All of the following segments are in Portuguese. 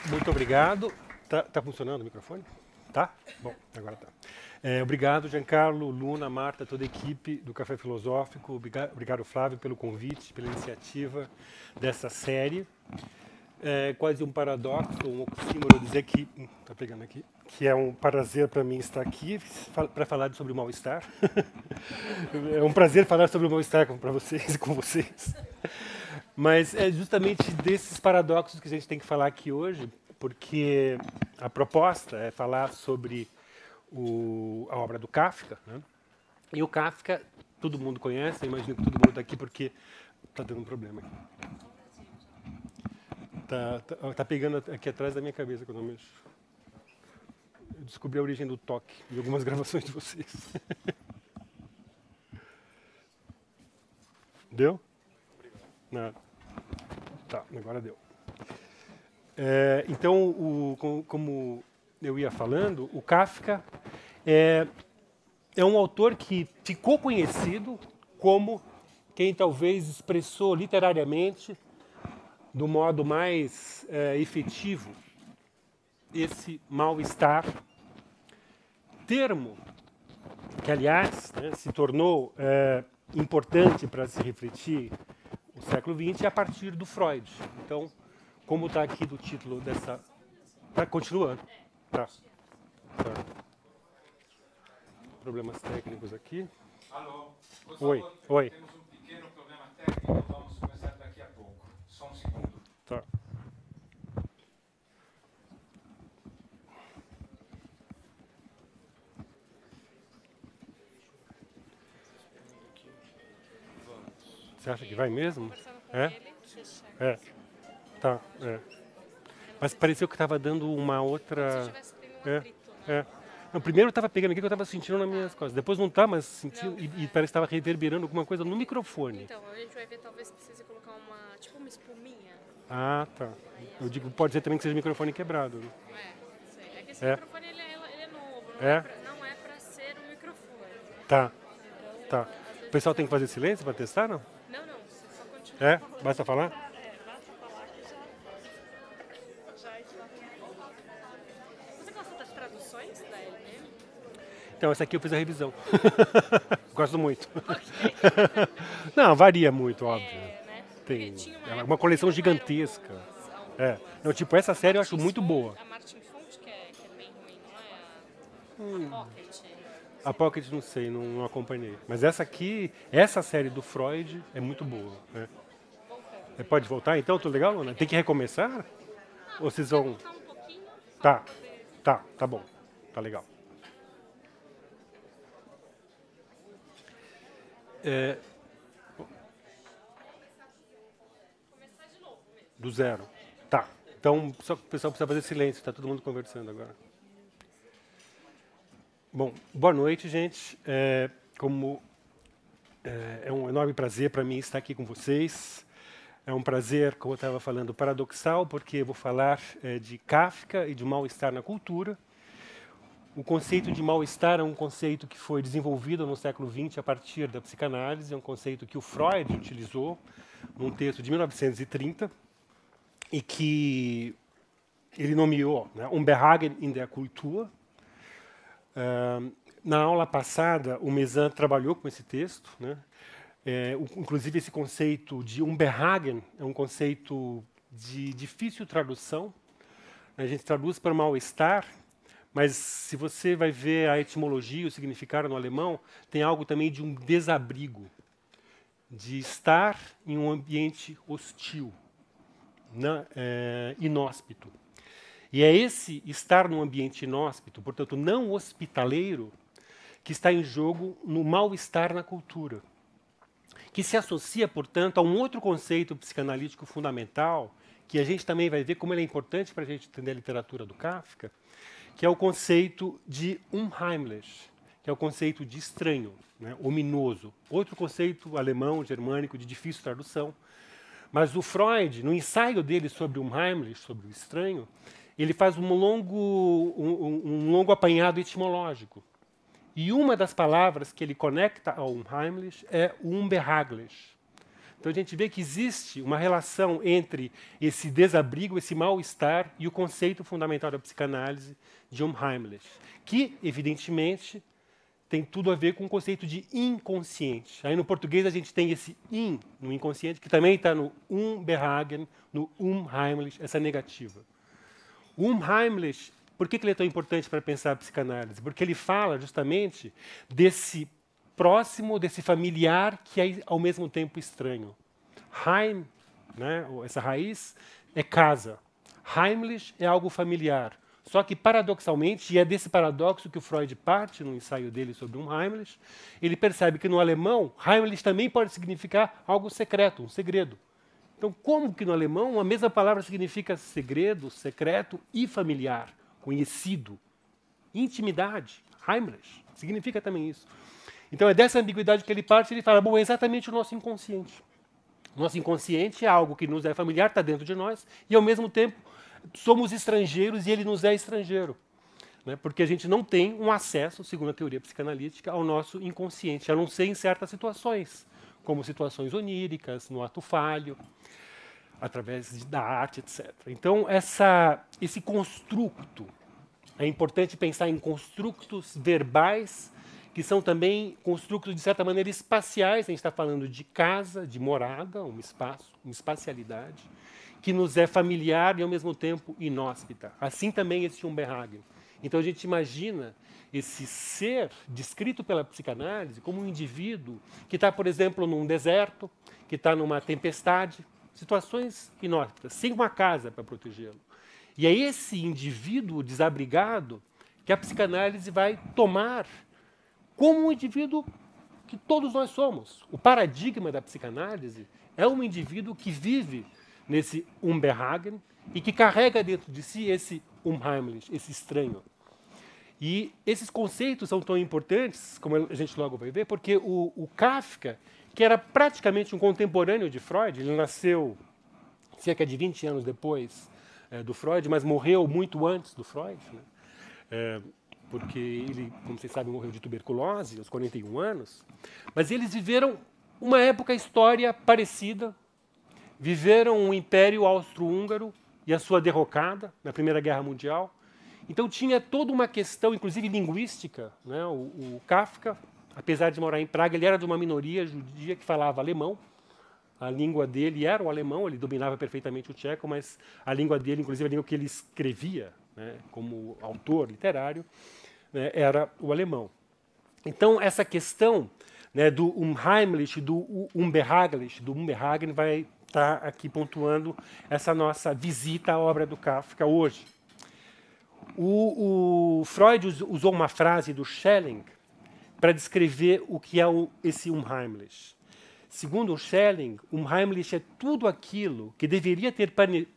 Muito obrigado. Tá funcionando o microfone? Tá? Bom, agora tá. Obrigado, Giancarlo, Luna, Marta, toda a equipe do Café Filosófico. Obrigado, Flávio, pelo convite, pela iniciativa dessa série. É quase um paradoxo, um oxímoro dizer que, tá pegando aqui, que é um prazer para mim estar aqui para falar sobre o mal-estar. É um prazer falar sobre o mal-estar para vocês e com vocês. Mas é justamente desses paradoxos que a gente tem que falar aqui hoje, porque a proposta é falar sobre a obra do Kafka, né? E o Kafka, todo mundo conhece, eu imagino que todo mundo está aqui porque está dando um problema aqui. Tá pegando aqui atrás da minha cabeça quando eu mexo. Eu descobri a origem do toque em algumas gravações de vocês. Deu? Nada. Tá, agora deu. Então, como eu ia falando, o Kafka é um autor que ficou conhecido como quem talvez expressou literariamente, do modo mais efetivo, esse mal-estar, termo que, aliás, né, se tornou importante para se refletir no século XX a partir do Freud. Então, como está aqui do título dessa... Tá continuando. Tá. Problemas técnicos aqui. Alô? Oi. Oi. Temos um pequeno problema técnico, vamos começar daqui a pouco. Só um segundo. Tá. Você acha que vai mesmo? É. Tá. É. Mas pareceu que estava dando uma outra... Não, primeiro eu estava pegando aqui que eu estava sentindo nas minhas costas. Depois não está, mas sentindo e parece que estava reverberando alguma coisa no microfone. Então, a gente vai ver, talvez precise colocar uma espuminha. Ah, tá. Eu digo, pode ser também que seja o microfone quebrado. Né? Sei. É que esse microfone ele é novo, não é pra ser um microfone. Tá. Então, Tá. O pessoal tem que fazer silêncio para testar, não? Não, você só continua falando. Basta falar? Basta falar que já está. Você gosta das traduções da LM? Então, essa aqui eu fiz a revisão. Gosto muito. Não, varia muito, óbvio. Né? Tem Tinha uma coleção gigantesca. Não, tipo, essa série eu acho muito boa. A Martin Font, que é bem ruim, não é? A Pocket. A Pocket não sei, não acompanhei. Mas essa aqui, essa série do Freud é muito boa. Né? Pode voltar então? Tudo legal, Luna? Tem que recomeçar? Ou vocês vão... Voltar um pouquinho. Tá bom. Tá legal. Começar de novo mesmo. Do zero. Tá. Então, só que o pessoal precisa fazer silêncio, está todo mundo conversando agora. Bom, boa noite, gente. É um enorme prazer para mim estar aqui com vocês. É um prazer, como eu estava falando, paradoxal, porque eu vou falar de Kafka e de mal-estar na cultura. O conceito de mal-estar é um conceito que foi desenvolvido no século XX a partir da psicanálise, é um conceito que o Freud utilizou num texto de 1930 e que ele nomeou, né, Unbehagen in der Kultur. Na aula passada, o Mezan trabalhou com esse texto, né? Inclusive, esse conceito de Unbehagen é um conceito de difícil tradução. A gente traduz para mal-estar, mas se você vai ver a etimologia, o significado no alemão, tem algo também de um desabrigo, de estar em um ambiente hostil, né? Inóspito. E é esse estar num ambiente inóspito, portanto, não hospitaleiro, que está em jogo no mal-estar na cultura, que se associa, portanto, a um outro conceito psicanalítico fundamental, que a gente também vai ver como ele é importante para a gente entender a literatura do Kafka, que é o conceito de unheimlich, que é o conceito de estranho, né, ominoso. Outro conceito alemão, germânico, de difícil tradução. Mas o Freud, no ensaio dele sobre unheimlich, sobre o estranho, ele faz um longo apanhado etimológico. E uma das palavras que ele conecta ao unheimlich é unbehaglich. Então a gente vê que existe uma relação entre esse desabrigo, esse mal-estar e o conceito fundamental da psicanálise de Unheimlich, que, evidentemente, tem tudo a ver com o conceito de inconsciente. Aí no português a gente tem esse in no inconsciente, que também está no Unbehagen, no Unheimlich, essa negativa. O Unheimlich, por que ele é tão importante para pensar a psicanálise? Porque ele fala justamente desse próximo, desse familiar que é ao mesmo tempo estranho. Heim, né, essa raiz, é casa. Heimlich é algo familiar. Só que, paradoxalmente, e é desse paradoxo que o Freud parte no ensaio dele sobre Heimlich, ele percebe que no alemão, Heimlich também pode significar algo secreto, um segredo. Então, como que no alemão a mesma palavra significa segredo, secreto e familiar, conhecido, intimidade? Heimlich significa também isso. Então, é dessa ambiguidade que ele parte e ele fala, bom, é exatamente o nosso inconsciente. O nosso inconsciente é algo que nos é familiar, está dentro de nós, e, ao mesmo tempo, somos estrangeiros e ele nos é estrangeiro. Né? Porque a gente não tem um acesso, segundo a teoria psicanalítica, ao nosso inconsciente, a não ser em certas situações, como situações oníricas, no ato falho, através da arte, etc. Então, esse construto, é importante pensar em construtos verbais, que são também construtos, de certa maneira, espaciais. A gente está falando de casa, de morada, um espaço, uma espacialidade, que nos é familiar e, ao mesmo tempo, inóspita. Assim também esse Unbehagen. Então, a gente imagina esse ser descrito pela psicanálise como um indivíduo que está, por exemplo, num deserto, que está numa tempestade, situações inóspitas, sem uma casa para protegê-lo. E é esse indivíduo desabrigado que a psicanálise vai tomar como um indivíduo que todos nós somos. O paradigma da psicanálise é um indivíduo que vive nesse Unbehagen e que carrega dentro de si esse Unheimlich, esse estranho. E esses conceitos são tão importantes, como a gente logo vai ver, porque o Kafka, que era praticamente um contemporâneo de Freud, ele nasceu cerca de 20 anos depois do Freud, mas morreu muito antes do Freud, né? Porque ele, como vocês sabem, morreu de tuberculose aos 41 anos, mas eles viveram uma época história parecida, viveram o Império Austro-Húngaro e a sua derrocada na Primeira Guerra Mundial. Então tinha toda uma questão, inclusive linguística, né? O Kafka, apesar de morar em Praga, ele era de uma minoria judia que falava alemão. A língua dele era o alemão, ele dominava perfeitamente o tcheco, mas a língua dele, inclusive a língua que ele escrevia, né, como autor literário, né, era o alemão. Então, essa questão, né, do Unheimlich, do Unbehagen, vai estar aqui pontuando essa nossa visita à obra do Kafka hoje. O Freud usou uma frase do Schelling para descrever o que é esse Unheimlich. Segundo o Schelling, Unheimlich é tudo aquilo que deveria ter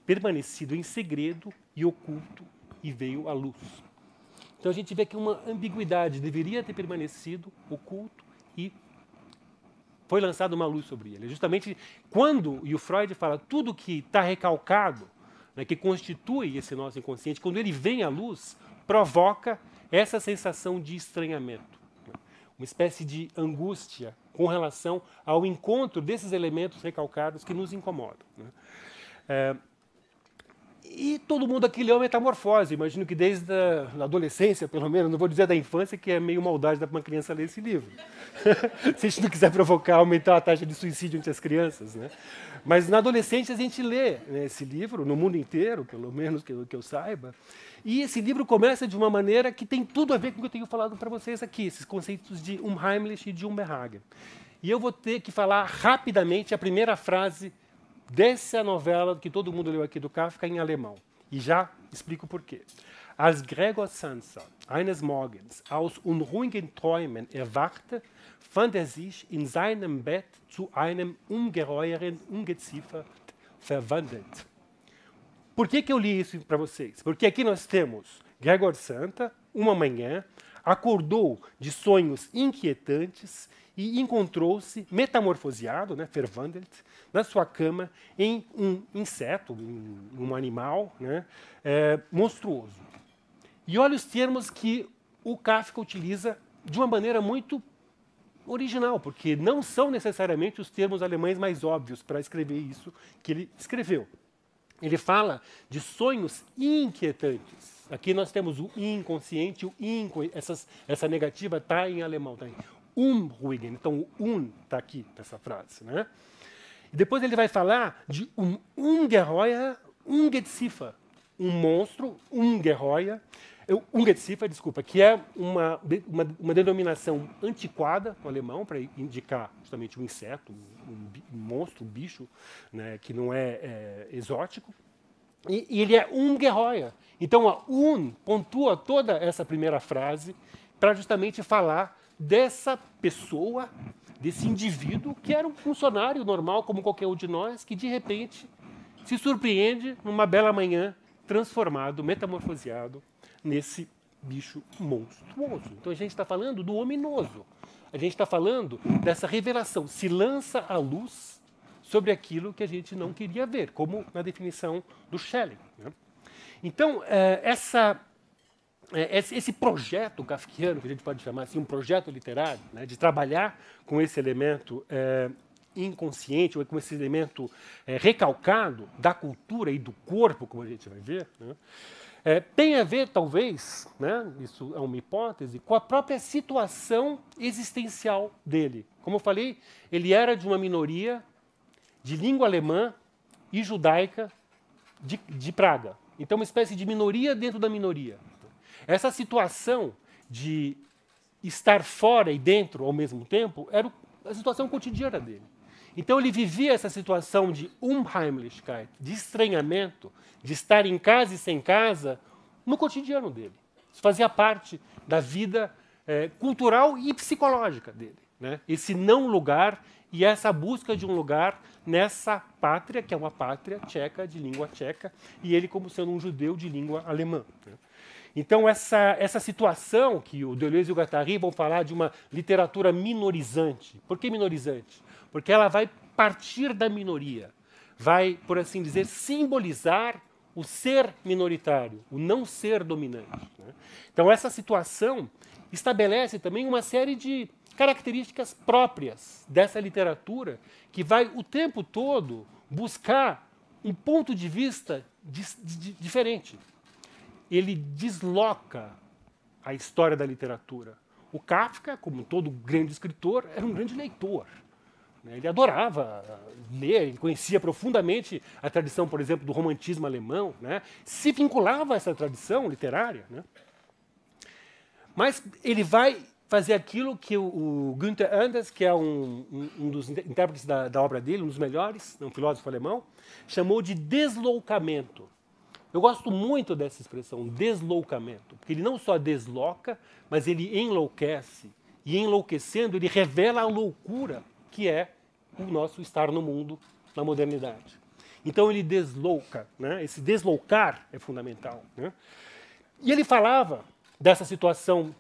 permanecido em segredo e oculto e veio à luz. Então a gente vê aqui uma ambiguidade, deveria ter permanecido oculto e foi lançada uma luz sobre ele. Justamente quando, e o Freud fala, tudo que está recalcado, né, que constitui esse nosso inconsciente, quando ele vem à luz, provoca essa sensação de estranhamento, né, uma espécie de angústia com relação ao encontro desses elementos recalcados que nos incomodam, né. E todo mundo aqui leu a Metamorfose. Imagino que desde a adolescência, pelo menos, não vou dizer da infância, que é meio maldade para uma criança ler esse livro. Se a gente não quiser provocar, aumentar a taxa de suicídio entre as crianças, né? Mas na adolescência a gente lê, né, esse livro, no mundo inteiro, pelo menos que eu saiba. E esse livro começa de uma maneira que tem tudo a ver com o que eu tenho falado para vocês aqui, esses conceitos de Unheimlich e de Unbehagen. E eu vou ter que falar rapidamente a primeira frase dessa novela que todo mundo leu aqui do Kafka em alemão. E já explico por quê. Als Gregor Samsa eines Morgens aus unruhigen Träumen erwachte, fand sich in seinem Bett zu einem ungeheuren Ungeziefer verwandelt. Por que eu li isso para vocês? Porque aqui nós temos Gregor Samsa, uma manhã, acordou de sonhos inquietantes e encontrou-se metamorfoseado, né, verwandelt, na sua cama em um inseto, um animal, né, monstruoso. E olha os termos que o Kafka utiliza de uma maneira muito original, porque não são necessariamente os termos alemães mais óbvios para escrever isso que ele escreveu. Ele fala de sonhos inquietantes. Aqui nós temos o inconsciente, essa negativa está em alemão, está em Unruhigen. Então, o está aqui nessa frase. Né? E depois ele vai falar de Ungeheuer, Ungeziefer, um monstro, Ungeheuer, Ungeziefer, desculpa, que é uma denominação antiquada no alemão para indicar justamente um inseto, um monstro, um bicho, né, que não é exótico. E ele é Ungeheuer. Então, a pontua toda essa primeira frase para justamente falar dessa pessoa, desse indivíduo que era um funcionário normal, como qualquer um de nós, que de repente se surpreende numa bela manhã, transformado, metamorfoseado nesse bicho monstruoso. Então a gente está falando do ominoso. A gente está falando dessa revelação. Se lança a luz sobre aquilo que a gente não queria ver, como na definição do Schelling. Né? Então, esse projeto kafkiano, que a gente pode chamar assim, um projeto literário, né, de trabalhar com esse elemento inconsciente, ou com esse elemento recalcado da cultura e do corpo, como a gente vai ver, né, tem a ver, talvez, né, isso é uma hipótese, com a própria situação existencial dele. Como eu falei, ele era de uma minoria de língua alemã e judaica de Praga. Então, uma espécie de minoria dentro da minoria. Essa situação de estar fora e dentro ao mesmo tempo era a situação cotidiana dele. Então, ele vivia essa situação de Unheimlichkeit, de estranhamento, de estar em casa e sem casa, no cotidiano dele. Isso fazia parte da vida cultural e psicológica dele. Né? Esse não lugar e essa busca de um lugar nessa pátria, que é uma pátria tcheca, de língua tcheca, e ele como sendo um judeu de língua alemã. Né? Então, essa situação que o Deleuze e o Guattari vão falar de uma literatura minorizante. Por que minorizante? Porque ela vai partir da minoria, vai, por assim dizer, simbolizar o ser minoritário, o não ser dominante. Né? Então, essa situação estabelece também uma série de características próprias dessa literatura que vai o tempo todo buscar um ponto de vista diferente. Ele desloca a história da literatura. O Kafka, como todo grande escritor, era um grande leitor. Ele adorava ler, ele conhecia profundamente a tradição, por exemplo, do romantismo alemão, né? Se vinculava a essa tradição literária. Né? Mas ele vai fazer aquilo que o Günther Anders, que é um dos intérpretes da obra dele, um dos melhores, um filósofo alemão, chamou de deslocamento. Eu gosto muito dessa expressão, deslocamento, porque ele não só desloca, mas ele enlouquece. E enlouquecendo, ele revela a loucura que é o nosso estar no mundo, na modernidade. Então ele deslouca, né? Esse deslocar é fundamental. Né? E ele falava dessa situação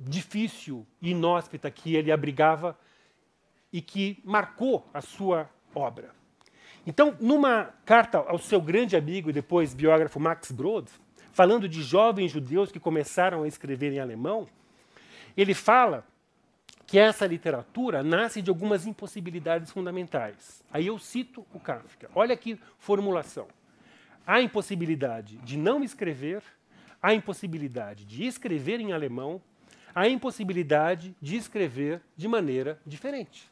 difícil e inóspita que ele abrigava e que marcou a sua obra. Então, numa carta ao seu grande amigo e depois biógrafo Max Brod, falando de jovens judeus que começaram a escrever em alemão, ele fala que essa literatura nasce de algumas impossibilidades fundamentais. Aí eu cito o Kafka. Olha que formulação. A impossibilidade de não escrever, a impossibilidade de escrever em alemão, a impossibilidade de escrever de maneira diferente.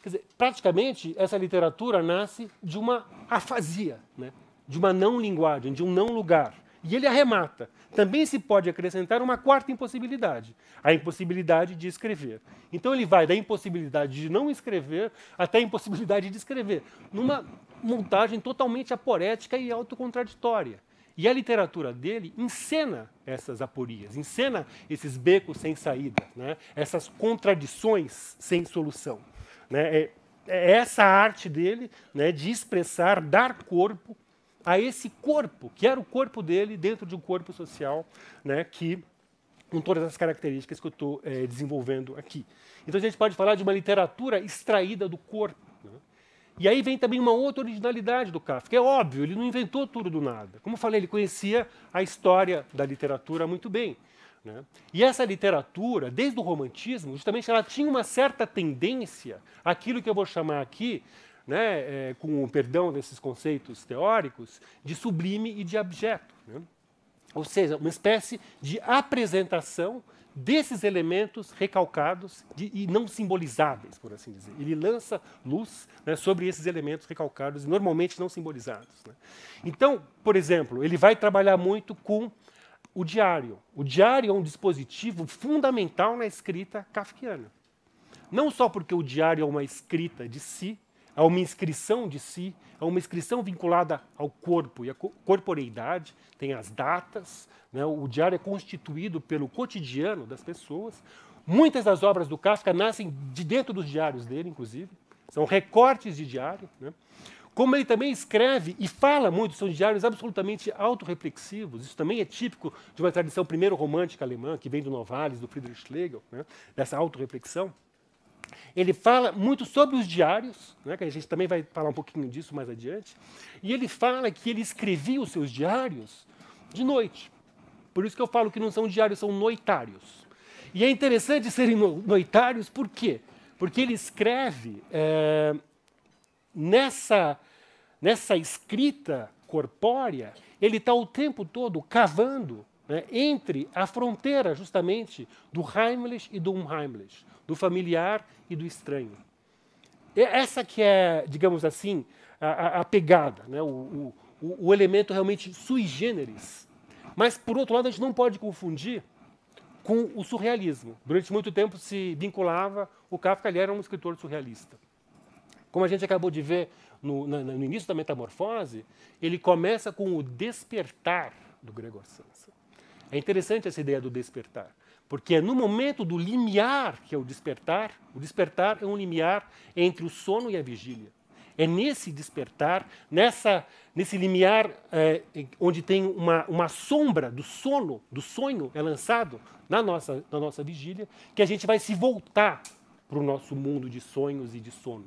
Quer dizer, praticamente, essa literatura nasce de uma afasia, né? De uma não linguagem, de um não lugar. E ele arremata. Também se pode acrescentar uma quarta impossibilidade, a impossibilidade de escrever. Então ele vai da impossibilidade de não escrever até a impossibilidade de escrever, numa montagem totalmente aporética e autocontraditória. E a literatura dele encena essas aporias, encena esses becos sem saída, né? Essas contradições sem solução. Né? É essa arte dele, né, de expressar, dar corpo a esse corpo, que era o corpo dele dentro de um corpo social, né, que, com todas as características que eu estou desenvolvendo aqui. Então a gente pode falar de uma literatura extraída do corpo. Né? E aí vem também uma outra originalidade do Kafka. É óbvio, ele não inventou tudo do nada. Como eu falei, ele conhecia a história da literatura muito bem. né? E essa literatura, desde o romantismo, justamente ela tinha uma certa tendência, aquilo que eu vou chamar aqui, né, com o perdão desses conceitos teóricos, de sublime e de abjeto, né? Ou seja, uma espécie de apresentação desses elementos recalcados e não simbolizáveis, por assim dizer. Ele lança luz, né, sobre esses elementos recalcados e normalmente não simbolizados, né? Então, por exemplo, ele vai trabalhar muito com o diário. O diário é um dispositivo fundamental na escrita kafkiana. Não só porque o diário é uma escrita de si, é uma inscrição de si, é uma inscrição vinculada ao corpo e à corporeidade, tem as datas, né? O diário é constituído pelo cotidiano das pessoas. Muitas das obras do Kafka nascem de dentro dos diários dele, inclusive, são recortes de diário, né? Como ele também escreve e fala muito, são diários absolutamente autorreflexivos, isso também é típico de uma tradição primeiro romântica alemã, que vem do Novalis, do Friedrich Schlegel, né? Dessa autorreflexão. Ele fala muito sobre os diários, né, que a gente também vai falar um pouquinho disso mais adiante, e ele fala que ele escrevia os seus diários de noite. Por isso que eu falo que não são diários, são noitários. E é interessante serem noitários, por quê? Porque ele escreve nessa escrita corpórea, ele está o tempo todo cavando, né, entre a fronteira, justamente, do Heimlich e do Unheimlich, do familiar e do estranho. Essa que é, digamos assim, a pegada, né, o elemento realmente sui generis. Mas, por outro lado, a gente não pode confundir com o surrealismo. Durante muito tempo se vinculava, o Kafka ele era um escritor surrealista. Como a gente acabou de ver no início da Metamorfose, ele começa com o despertar do Gregor Samsa. É interessante essa ideia do despertar, porque é no momento do limiar que é o despertar é um limiar entre o sono e a vigília. É nesse despertar, nesse limiar onde tem uma sombra do sono, do sonho é lançado na nossa vigília, que a gente vai se voltar para o nosso mundo de sonhos e de sono.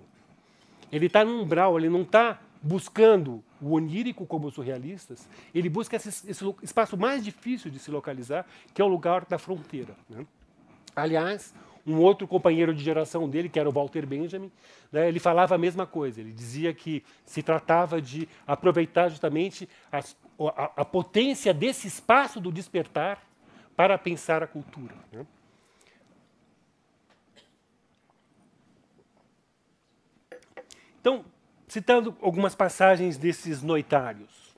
Ele está num umbral, ele não está buscando o onírico como os surrealistas, ele busca esse espaço mais difícil de se localizar, que é o lugar da fronteira, né? Aliás, um outro companheiro de geração dele, que era o Walter Benjamin, né, ele falava a mesma coisa. Ele dizia que se tratava de aproveitar justamente a potência desse espaço do despertar para pensar a cultura, né? Então, citando algumas passagens desses noitários.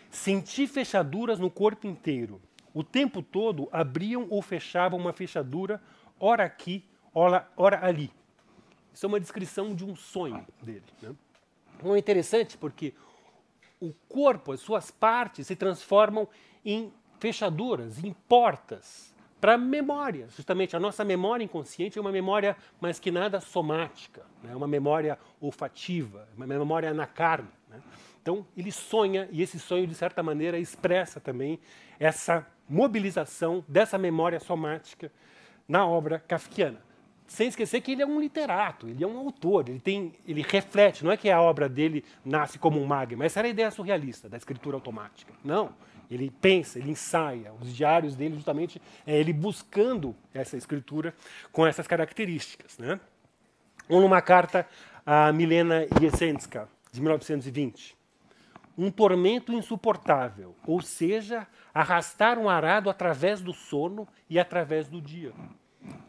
Senti fechaduras no corpo inteiro. O tempo todo abriam ou fechavam uma fechadura, ora aqui, ora ali. Isso é uma descrição de um sonho dele, né? Então é interessante porque o corpo, as suas partes, se transformam em fechaduras, em portas, para memória. Justamente a nossa memória inconsciente é uma memória mais que nada somática, né? Uma memória olfativa, uma memória na carne, né? Então ele sonha, e esse sonho, de certa maneira, expressa também essa mobilização dessa memória somática na obra kafkiana. Sem esquecer que ele é um literato, ele é um autor, ele reflete, não é que a obra dele nasce como um magma, essa era a ideia surrealista da escritura automática. Não, ele pensa, ele ensaia, os diários dele justamente é ele buscando essa escritura com essas características, né? Ou numa carta a Milena Jesenska, de 1920. Um tormento insuportável, ou seja, arrastar um arado através do sono e através do dia.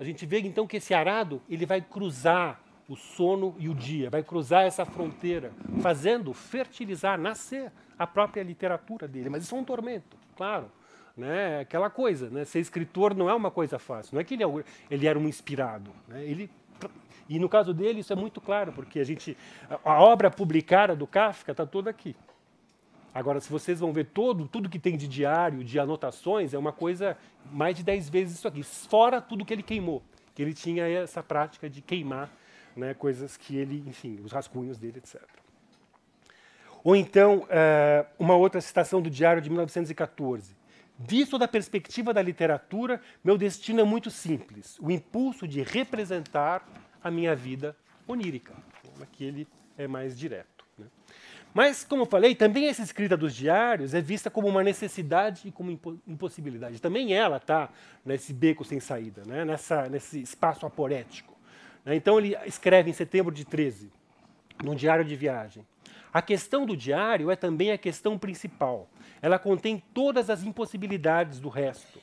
A gente vê então que esse arado ele vai cruzar o sono e o dia, vai cruzar essa fronteira, fazendo fertilizar, nascer a própria literatura dele. Mas isso é um tormento, claro, né? Aquela coisa, né? Ser escritor não é uma coisa fácil, não é que ele era um inspirado, né? E no caso dele isso é muito claro, porque a obra publicada do Kafka está toda aqui. Agora, se vocês vão ver tudo que tem de diário, de anotações, é uma coisa mais de 10 vezes isso aqui, fora tudo que ele queimou, que ele tinha essa prática de queimar, né, coisas que ele, enfim, os rascunhos dele, etc. Ou então, uma outra citação do diário de 1914. Visto da perspectiva da literatura, meu destino é muito simples, o impulso de representar a minha vida onírica. Aqui ele é mais direto. né? Mas, como eu falei, também essa escrita dos diários é vista como uma necessidade e como impossibilidade. Também ela está nesse beco sem saída, né? Nesse espaço aporético, né? Então, ele escreve em setembro de 13, num diário de viagem. A questão do diário é também a questão principal. Ela contém todas as impossibilidades do resto.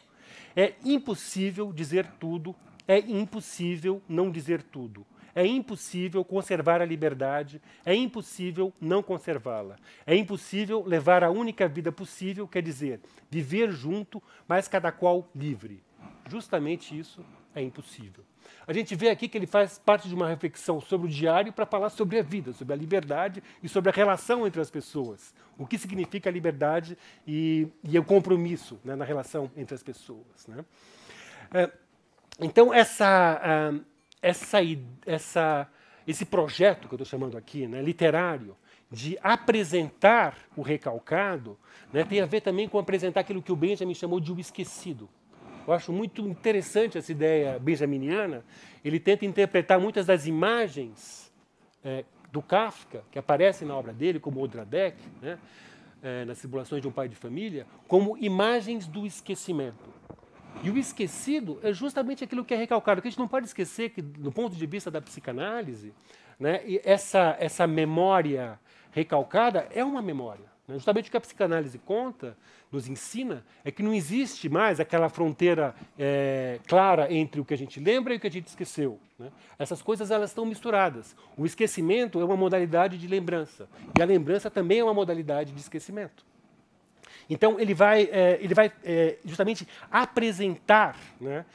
É impossível dizer tudo, é impossível não dizer tudo. É impossível conservar a liberdade, é impossível não conservá-la. É impossível levar a única vida possível, quer dizer, viver junto, mas cada qual livre. Justamente isso é impossível. A gente vê aqui que ele faz parte de uma reflexão sobre o diário para falar sobre a vida, sobre a liberdade e sobre a relação entre as pessoas. O que significa a liberdade e o compromisso, né, na relação entre as pessoas, né? Então, esse projeto que eu estou chamando aqui, né, literário, de apresentar o recalcado, né, tem a ver também com apresentar aquilo que o Benjamin chamou de o esquecido. Eu acho muito interessante essa ideia benjaminiana. Ele tenta interpretar muitas das imagens do Kafka, que aparecem na obra dele, como Odradek, né, nas Tribulações de um Pai de Família, como imagens do esquecimento. E o esquecido é justamente aquilo que é recalcado, que a gente não pode esquecer que, do ponto de vista da psicanálise, né, essa memória recalcada é uma memória. Né? Justamente o que a psicanálise conta, nos ensina, é que não existe mais aquela fronteira clara entre o que a gente lembra e o que a gente esqueceu. Né? Essas coisas elas estão misturadas. O esquecimento é uma modalidade de lembrança, e a lembrança também é uma modalidade de esquecimento. Então, ele vai justamente apresentar, né,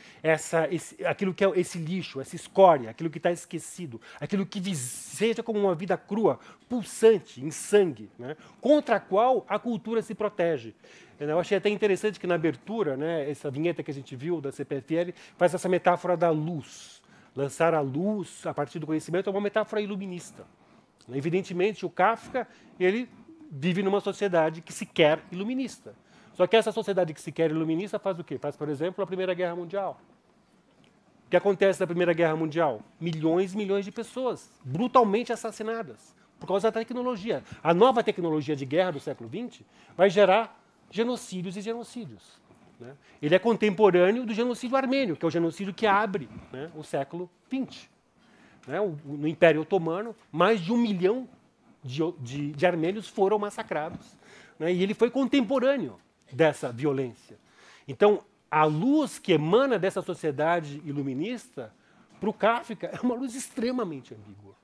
aquilo que é esse lixo, essa escória, aquilo que está esquecido, aquilo que seja como uma vida crua, pulsante, em sangue, né, contra a qual a cultura se protege. Eu achei até interessante que na abertura, né, essa vinheta que a gente viu da CPFL faz essa metáfora da luz. Lançar a luz a partir do conhecimento é uma metáfora iluminista. Evidentemente, o Kafka, ele vive numa sociedade que se quer iluminista. Só que essa sociedade que se quer iluminista faz o quê? Faz, por exemplo, a Primeira Guerra Mundial. O que acontece na Primeira Guerra Mundial? Milhões e milhões de pessoas brutalmente assassinadas por causa da tecnologia. A nova tecnologia de guerra do século XX vai gerar genocídios e genocídios. Né? Ele é contemporâneo do genocídio armênio, que é o genocídio que abre, né, o século XX. Né? No Império Otomano, mais de 1 milhão de armênios foram massacrados, né? E ele foi contemporâneo dessa violência. Então, a luz que emana dessa sociedade iluminista, para o Kafka, é uma luz extremamente ambígua.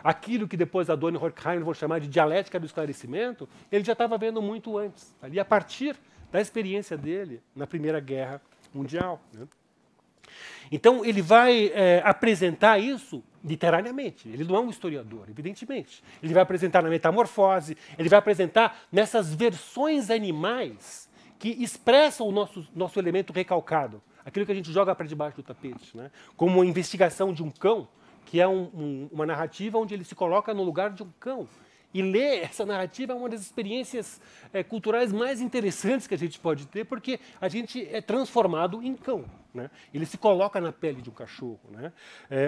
Aquilo que depois Adorno e Horkheimer vão chamar de dialética do esclarecimento, ele já estava vendo muito antes, ali a partir da experiência dele na Primeira Guerra Mundial. Né? Então, ele vai apresentar isso literariamente. Ele não é um historiador, evidentemente. Ele vai apresentar na metamorfose, ele vai apresentar nessas versões animais que expressam o nosso elemento recalcado, aquilo que a gente joga para debaixo do tapete, né? Como a investigação de um cão, que é uma narrativa onde ele se coloca no lugar de um cão. E ler essa narrativa é uma das experiências culturais mais interessantes que a gente pode ter, porque a gente é transformado em cão. Né? Ele se coloca na pele de um cachorro. Né?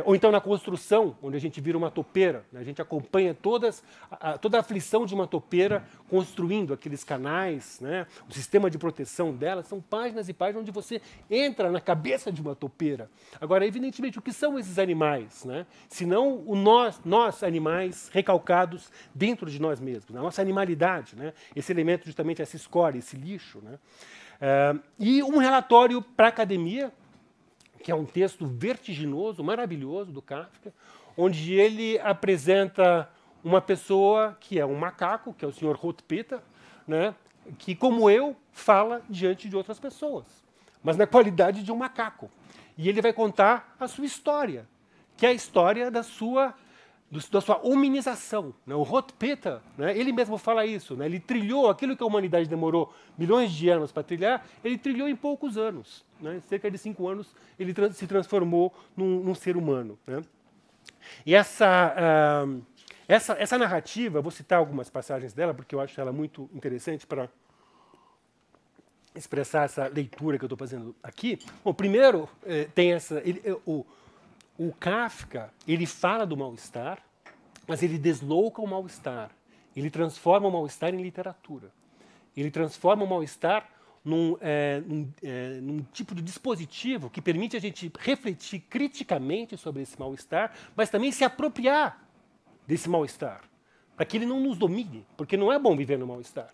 Ou então na construção, onde a gente vira uma topeira. Né? A gente acompanha toda a aflição de uma topeira construindo aqueles canais, né? O sistema de proteção dela. São páginas e páginas onde você entra na cabeça de uma topeira. Agora, evidentemente, o que são esses animais? Né? Senão nós, animais recalcados dentro de nós mesmos, a nossa animalidade, né? Esse elemento, justamente, essa escória, esse lixo. Né? E um relatório para a academia, que é um texto vertiginoso, maravilhoso do Kafka, onde ele apresenta uma pessoa que é um macaco, que é o Sr. Rotpeta, né? Que, como eu, fala diante de outras pessoas, mas na qualidade de um macaco. E ele vai contar a sua história, que é a história da sua hominização. Né? O Rotpeta, né, ele mesmo fala isso. Né? Ele trilhou aquilo que a humanidade demorou milhões de anos para trilhar, ele trilhou em poucos anos. Né? Em cerca de 5 anos, ele se transformou num ser humano. Né? E essa narrativa, vou citar algumas passagens dela, porque eu acho ela muito interessante para expressar essa leitura que eu estou fazendo aqui. Bom, primeiro, tem o Kafka, ele fala do mal-estar, mas ele deslouca o mal-estar. ele transforma o mal-estar em literatura. Ele transforma o mal-estar num tipo de dispositivo que permite a gente refletir criticamente sobre esse mal-estar, mas também se apropriar desse mal-estar, para que ele não nos domine, porque não é bom viver no mal-estar.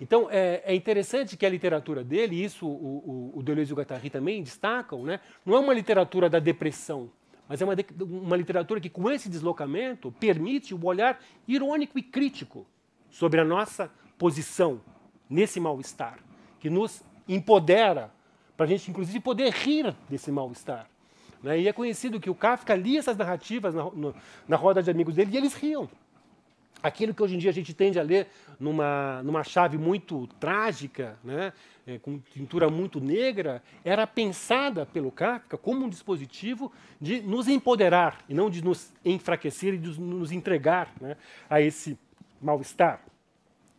Então, é interessante que a literatura dele, e isso o Deleuze e o Guattari também destacam, né, não é uma literatura da depressão, mas é uma literatura que, com esse deslocamento, permite o olhar irônico e crítico sobre a nossa posição nesse mal-estar, que nos empodera para a gente, inclusive, poder rir desse mal-estar. Né? E é conhecido que o Kafka lia essas narrativas na roda de amigos dele e eles riam. Aquilo que hoje em dia a gente tende a ler numa chave muito trágica, né, com pintura muito negra, era pensada pelo Kafka como um dispositivo de nos empoderar e não de nos enfraquecer e de nos entregar, né, a esse mal-estar.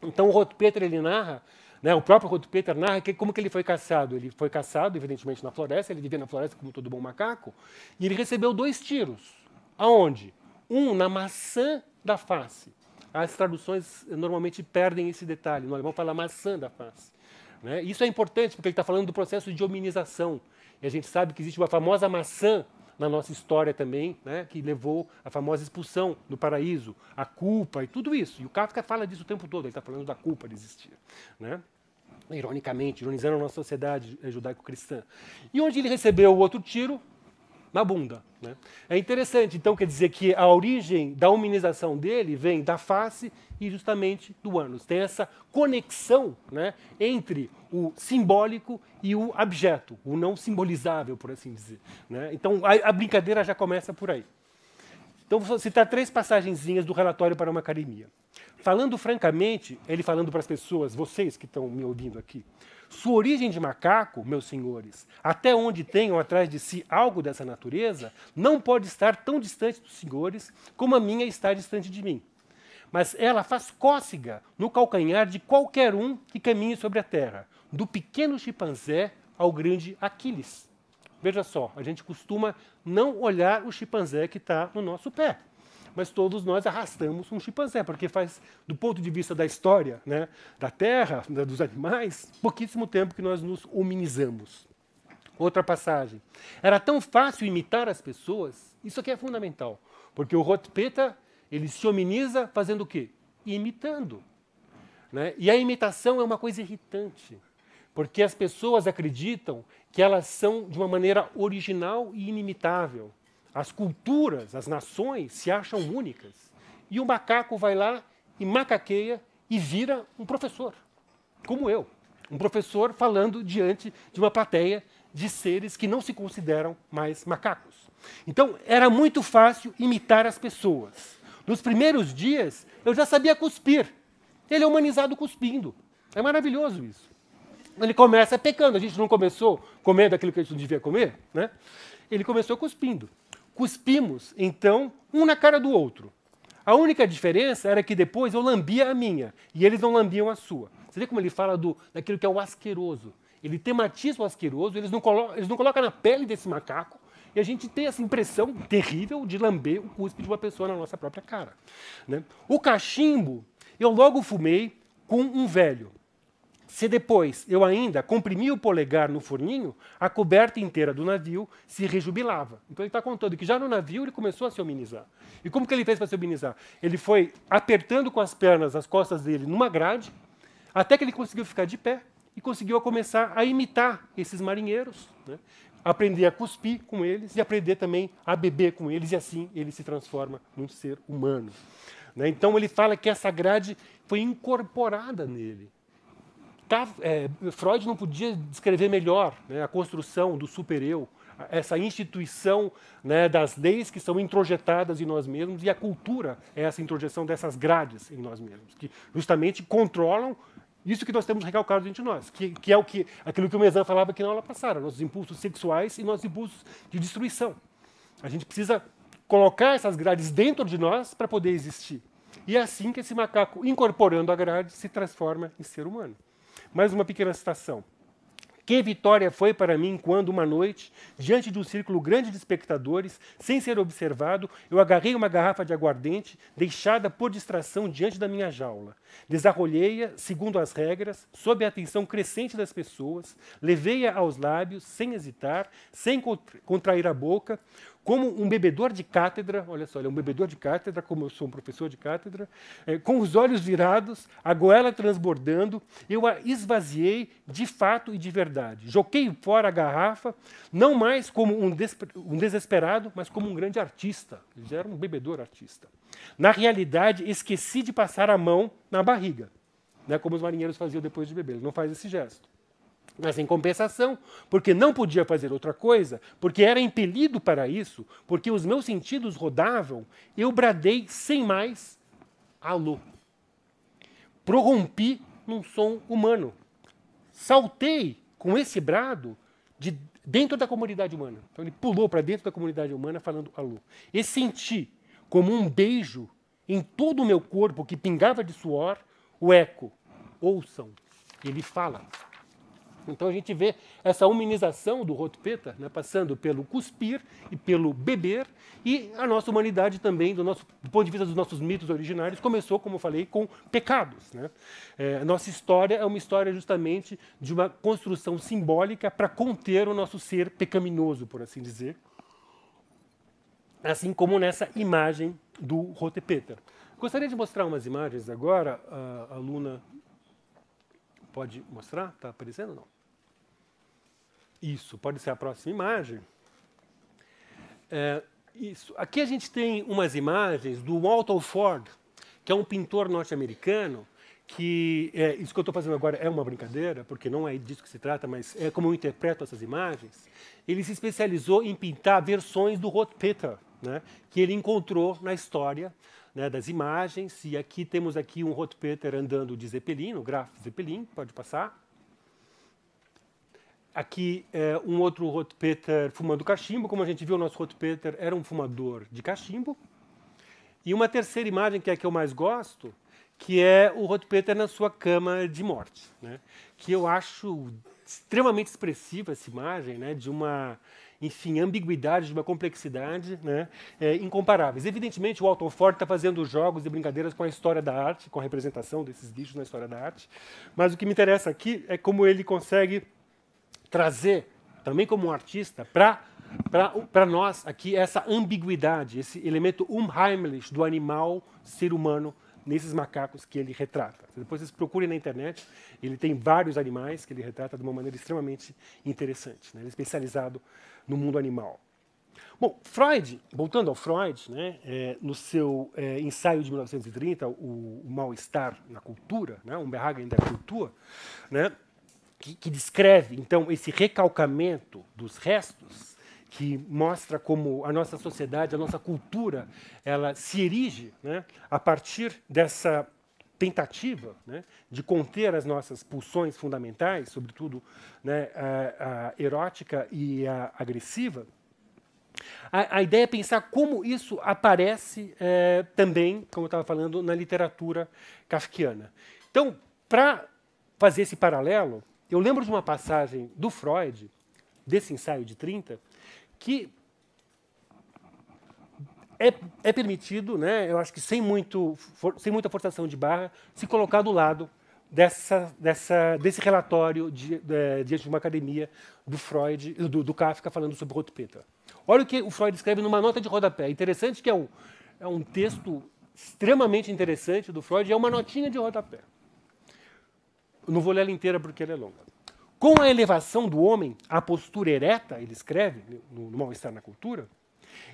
Então o Rothpeter ele narra, né, o próprio Rothpeter narra como que ele foi caçado. Ele foi caçado, evidentemente, na floresta, ele vivia na floresta como todo bom macaco, e ele recebeu 2 tiros. Aonde? Um na maçã da face. As traduções normalmente perdem esse detalhe. No alemão fala maçã da face. Né? Isso é importante porque ele está falando do processo de hominização. E a gente sabe que existe uma famosa maçã na nossa história também, né, que levou à famosa expulsão do paraíso, a culpa e tudo isso. E o Kafka fala disso o tempo todo. Ele está falando da culpa de existir. Né? Ironicamente, ironizando a nossa sociedade judaico-cristã. E onde ele recebeu o outro tiro? Na bunda. Né? É interessante, então, quer dizer que a origem da hominização dele vem da face e justamente do ânus. Tem essa conexão, né, entre o simbólico e o abjeto, o não simbolizável, por assim dizer. Né? Então, a brincadeira já começa por aí. Então, vou citar 3 passagenzinhas do relatório para uma academia. Falando francamente, ele falando para as pessoas, vocês que estão me ouvindo aqui, sua origem de macaco, meus senhores, até onde tenham atrás de si algo dessa natureza, não pode estar tão distante dos senhores como a minha está distante de mim. Mas ela faz cócega no calcanhar de qualquer um que caminhe sobre a terra, do pequeno chimpanzé ao grande Aquiles. Veja só, a gente costuma não olhar o chimpanzé que está no nosso pé. Mas todos nós arrastamos um chimpanzé, porque faz, do ponto de vista da história, né, da terra, dos animais, pouquíssimo tempo que nós nos hominizamos. Outra passagem. Era tão fácil imitar as pessoas, isso aqui é fundamental, porque o Rothpeter, ele se hominiza fazendo o quê? Imitando. Né? E a imitação é uma coisa irritante, porque as pessoas acreditam que elas são de uma maneira original e inimitável. As culturas, as nações se acham únicas. E o macaco vai lá e macaqueia e vira um professor, como eu. Um professor falando diante de uma plateia de seres que não se consideram mais macacos. Então, era muito fácil imitar as pessoas. Nos primeiros dias, eu já sabia cuspir. Ele é humanizado cuspindo. É maravilhoso isso. Ele começa pecando. A gente não começou comendo aquilo que a gente não devia comer, né? Ele começou cuspindo. Cuspimos, então, um na cara do outro. A única diferença era que depois eu lambia a minha, e eles não lambiam a sua. Você vê como ele fala daquilo que é o asqueroso. Ele tematiza o asqueroso, eles não colocam na pele desse macaco, e a gente tem essa impressão terrível de lamber o cuspe de uma pessoa na nossa própria cara. Né? O cachimbo, eu logo fumei com um velho. Se depois eu ainda comprimia o polegar no forninho, a coberta inteira do navio se rejubilava. Então ele está contando que já no navio ele começou a se hominizar. E como que ele fez para se hominizar? Ele foi apertando com as pernas as costas dele numa grade, até que ele conseguiu ficar de pé e conseguiu começar a imitar esses marinheiros, né? Aprender a cuspir com eles e aprender também a beber com eles, e assim ele se transforma num ser humano. Né? Então ele fala que essa grade foi incorporada nele. Freud não podia descrever melhor, né, a construção do super-eu, essa instituição, né, das leis que são introjetadas em nós mesmos, e a cultura é essa introjeção dessas grades em nós mesmos, que justamente controlam isso que nós temos recalcado dentro de nós, que é aquilo que o Mezan falava aqui na aula passada, nossos impulsos sexuais e nossos impulsos de destruição. A gente precisa colocar essas grades dentro de nós para poder existir. E é assim que esse macaco, incorporando a grade, se transforma em ser humano. Mais uma pequena citação. Que vitória foi para mim quando, uma noite, diante de um círculo grande de espectadores, sem ser observado, eu agarrei uma garrafa de aguardente, deixada por distração diante da minha jaula. Desarrolhei-a, segundo as regras, sob a atenção crescente das pessoas, levei-a aos lábios, sem hesitar, sem contrair a boca, como um bebedor de cátedra, olha só, ele é um bebedor de cátedra, como eu sou um professor de cátedra, com os olhos virados, a goela transbordando, eu a esvaziei de fato e de verdade. Joguei fora a garrafa, não mais como um desesperado, mas como um grande artista. Ele já era um bebedor artista. Na realidade, esqueci de passar a mão na barriga, né, como os marinheiros faziam depois de beber. Ele não faz esse gesto. Mas, em compensação, porque não podia fazer outra coisa, porque era impelido para isso, porque os meus sentidos rodavam, eu bradei sem mais alô. Prorrompi num som humano. Saltei com esse brado de dentro da comunidade humana. Então ele pulou para dentro da comunidade humana falando alô. E senti, como um beijo em todo o meu corpo que pingava de suor, o eco. Ouçam. Ele fala. Então a gente vê essa humanização do Rotpeter, né, passando pelo cuspir e pelo beber, e a nossa humanidade também, do ponto de vista dos nossos mitos originários, começou, como eu falei, com pecados. Né? A nossa história é uma história justamente de uma construção simbólica para conter o nosso ser pecaminoso, por assim dizer, assim como nessa imagem do Rotpeter. Gostaria de mostrar umas imagens agora, a Luna pode mostrar? Está aparecendo ou não? Isso, pode ser a próxima imagem. Isso. Aqui a gente tem umas imagens do Walter Ford, que é um pintor norte-americano, que isso que eu estou fazendo agora é uma brincadeira, porque não é disso que se trata, mas é como eu interpreto essas imagens. Ele se especializou em pintar versões do Rotpeter, né, que ele encontrou na história, né, das imagens. E aqui temos aqui um Rotpeter andando de Zeppelin, o Graf Zeppelin, pode passar. Aqui um outro Rotpeter fumando cachimbo. Como a gente viu, o nosso Rotpeter era um fumador de cachimbo. E uma terceira imagem, que é a que eu mais gosto, que é o Rotpeter na sua cama de morte, né? Que eu acho extremamente expressiva essa imagem, né? De uma, enfim, ambiguidade, de uma complexidade, né? Incomparáveis. Evidentemente, o Walter Ford está fazendo jogos e brincadeiras com a história da arte, com a representação desses bichos na história da arte. Mas o que me interessa aqui é como ele consegue trazer, também como um artista, para nós aqui essa ambiguidade, esse elemento unheimlich do animal ser humano nesses macacos que ele retrata. Depois vocês procurem na internet, ele tem vários animais que ele retrata de uma maneira extremamente interessante. Né? Ele é especializado no mundo animal. Bom, Freud, voltando ao Freud, né, no seu ensaio de 1930, o Mal-Estar na Cultura, né, Unbehagen der Kultur, né, que descreve, então, esse recalcamento dos restos, que mostra como a nossa sociedade, a nossa cultura, ela se erige, né, a partir dessa tentativa, né, de conter as nossas pulsões fundamentais, sobretudo, né, a erótica e a agressiva. A ideia é pensar como isso aparece também, como eu estava falando, na literatura kafkiana. Então, para fazer esse paralelo, eu lembro de uma passagem do Freud, desse ensaio de 30, que é permitido, né, eu acho que sem muita forçação de barra, se colocar do lado desse relatório diante de uma academia do Freud, do Kafka, falando sobre Rotpeter. Olha o que o Freud escreve numa nota de rodapé. Interessante que é um texto extremamente interessante do Freud, é uma notinha de rodapé. Eu não vou ler ela inteira porque ela é longa. Com a elevação do homem à postura ereta, ele escreve no Mal-Estar na Cultura,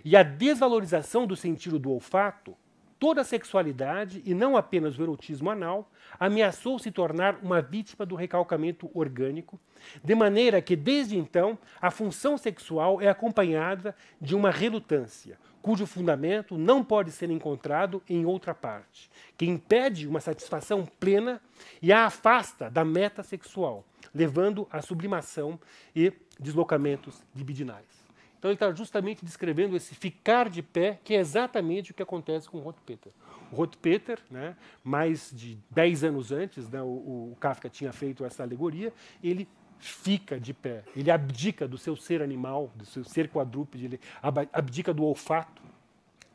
e a desvalorização do sentido do olfato, toda a sexualidade, e não apenas o erotismo anal, ameaçou se tornar uma vítima do recalcamento orgânico, de maneira que, desde então, a função sexual é acompanhada de uma relutância, cujo fundamento não pode ser encontrado em outra parte, que impede uma satisfação plena e a afasta da meta sexual, levando à sublimação e deslocamentos libidinais. Então ele está justamente descrevendo esse ficar de pé, que é exatamente o que acontece com o Rotpeter. O Rotpeter, né, mais de 10 anos antes, né, o Kafka tinha feito essa alegoria, ele fica de pé, ele abdica do seu ser animal, do seu ser quadrúpede, ele abdica do olfato.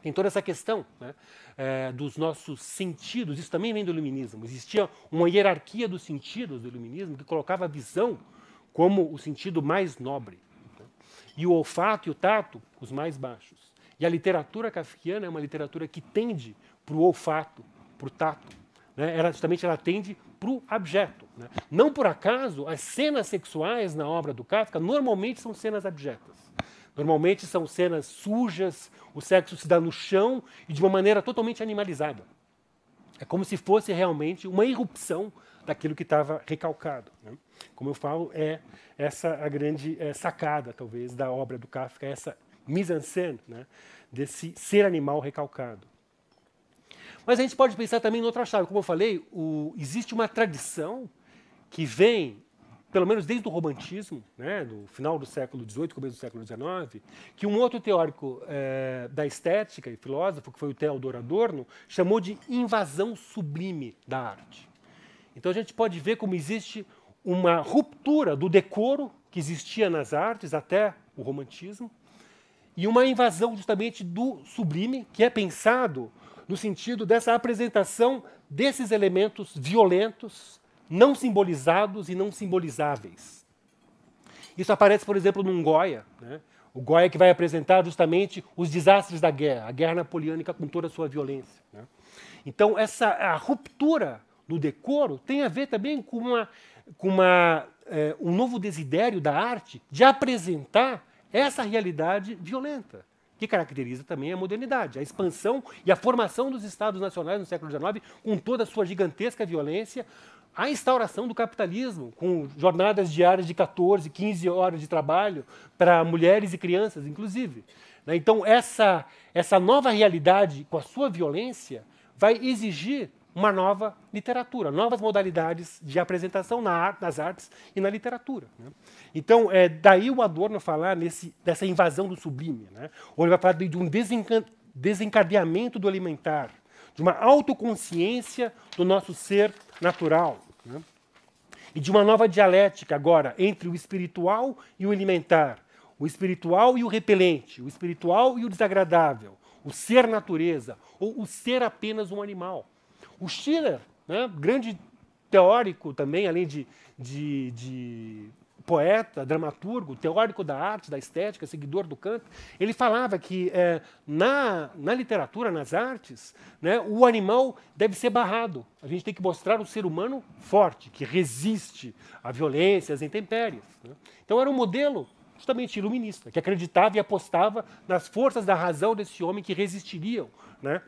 Tem toda essa questão, né, dos nossos sentidos, isso também vem do iluminismo. Existia uma hierarquia dos sentidos do iluminismo que colocava a visão como o sentido mais nobre, né, e o olfato e o tato os mais baixos. E a literatura kafkiana é uma literatura que tende para o olfato, para o tato. Né? Ela tende para o abjeto. Né? Não por acaso, as cenas sexuais na obra do Kafka normalmente são cenas abjetas. Normalmente são cenas sujas, o sexo se dá no chão e de uma maneira totalmente animalizada. É como se fosse realmente uma irrupção daquilo que estava recalcado. Né? Como eu falo, é essa a grande sacada, talvez, da obra do Kafka, essa mise-en-scène, né, desse ser animal recalcado. Mas a gente pode pensar também em outra chave. Como eu falei, existe uma tradição que vem, pelo menos desde o romantismo, né, do final do século XVIII, começo do século XIX, que um outro teórico da estética e filósofo, que foi o Theodor Adorno, chamou de invasão sublime da arte. Então a gente pode ver como existe uma ruptura do decoro que existia nas artes até o romantismo, e uma invasão justamente do sublime, que é pensado no sentido dessa apresentação desses elementos violentos, não simbolizados e não simbolizáveis. Isso aparece, por exemplo, num Goya, né? O Goya que vai apresentar justamente os desastres da guerra, a guerra napoleônica com toda a sua violência. Né? Então, a ruptura do decoro tem a ver também com um novo desidério da arte de apresentar essa realidade violenta, que caracteriza também a modernidade, a expansão e a formação dos Estados nacionais no século XIX, com toda a sua gigantesca violência, a instauração do capitalismo, com jornadas diárias de 14, 15 horas de trabalho para mulheres e crianças, inclusive. Então, essa nova realidade, com a sua violência, vai exigir uma nova literatura, novas modalidades de apresentação nas artes e na literatura. Né? Então, daí o Adorno falar dessa invasão do sublime, né? Ou ele vai falar de um desencadeamento do elementar, de uma autoconsciência do nosso ser natural, né? E de uma nova dialética agora entre o espiritual e o elementar, o espiritual e o repelente, o espiritual e o desagradável, o ser natureza ou o ser apenas um animal. O Schiller, né, grande teórico também, além de poeta, dramaturgo, teórico da arte, da estética, seguidor do Kant, ele falava que na literatura, nas artes, né, o animal deve ser barrado. A gente tem que mostrar o ser humano forte, que resiste à violência, às intempéries. Né? Então era um modelo justamente iluminista, que acreditava e apostava nas forças da razão desse homem que resistiriam, né,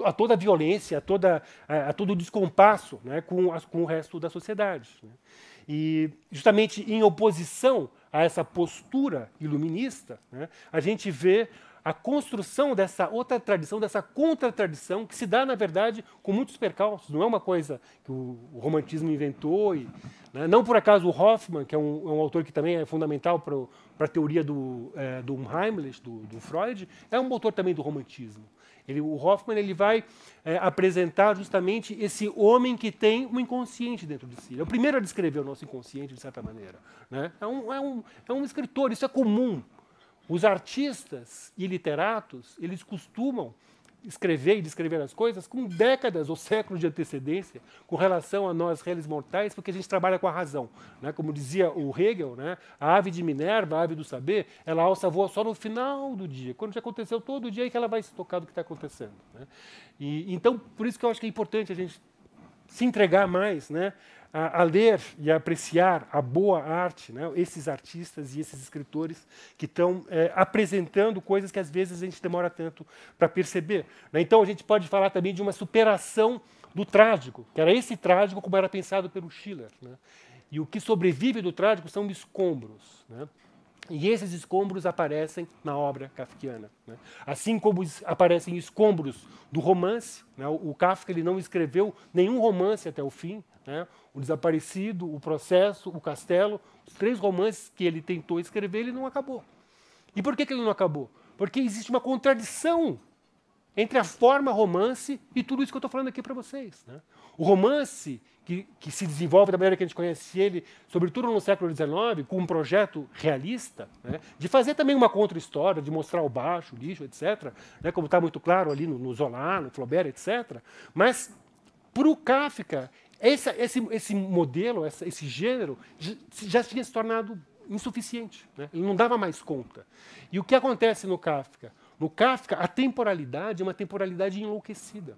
a toda a violência, a todo o descompasso, né, com o resto da sociedade. Né? E, justamente em oposição a essa postura iluminista, né, a gente vê a construção dessa outra tradição, dessa contra-tradição, que se dá, na verdade, com muitos percalços. Não é uma coisa que o romantismo inventou. Né, não por acaso o Hoffmann, que é um autor que também é fundamental para a teoria do Heimlich, do Freud, é um autor também do romantismo. O Hoffmann ele vai apresentar justamente esse homem que tem um inconsciente dentro de si. Ele é o primeiro a descrever o nosso inconsciente, de certa maneira. Né? É um escritor, isso é comum. Os artistas e literatos, eles costumam escrever e descrever as coisas com décadas ou séculos de antecedência com relação a nós, réis mortais, porque a gente trabalha com a razão. Né? Como dizia o Hegel, né? A ave de Minerva, a ave do saber, ela alça voa só no final do dia, quando já aconteceu todo o dia, é que ela vai se tocar do que está acontecendo. Né? Então, por isso que eu acho que é importante a gente se entregar mais, né, a ler e a apreciar a boa arte, né, esses artistas e esses escritores que estão apresentando coisas que às vezes a gente demora tanto para perceber. Né? Então a gente pode falar também de uma superação do trágico, que era esse trágico como era pensado pelo Schiller. Né? E o que sobrevive do trágico são escombros. Né? E esses escombros aparecem na obra kafkiana. Né? Assim como aparecem escombros do romance, né? O Kafka ele não escreveu nenhum romance até o fim. Né? O Desaparecido, O Processo, O Castelo, os 3 romances que ele tentou escrever, ele não acabou. E por que ele não acabou? Porque existe uma contradição entre a forma romance e tudo isso que eu estou falando aqui para vocês, né? O romance, que se desenvolve da maneira que a gente conhece ele, sobretudo no século XIX, com um projeto realista, né, de fazer também uma contra-história, de mostrar o baixo, o lixo, etc., né, como está muito claro ali no Zola, no Flaubert, etc. Mas, para o Kafka, esse modelo, esse gênero, já tinha se tornado insuficiente, né? Ele não dava mais conta. E o que acontece no Kafka? No Kafka, a temporalidade é uma temporalidade enlouquecida.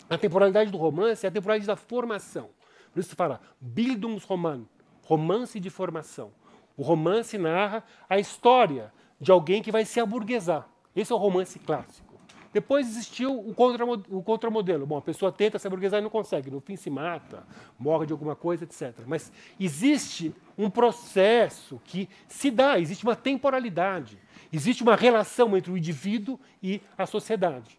A temporalidade do romance é a temporalidade da formação. Por isso se fala Bildungsroman, romance de formação. O romance narra a história de alguém que vai se aburguesar. Esse é o romance clássico. Depois existiu o contramodelo. Bom, a pessoa tenta se aburguesar e não consegue. No fim se mata, morre de alguma coisa, etc. Mas existe um processo que se dá, existe uma temporalidade. Existe uma relação entre o indivíduo e a sociedade.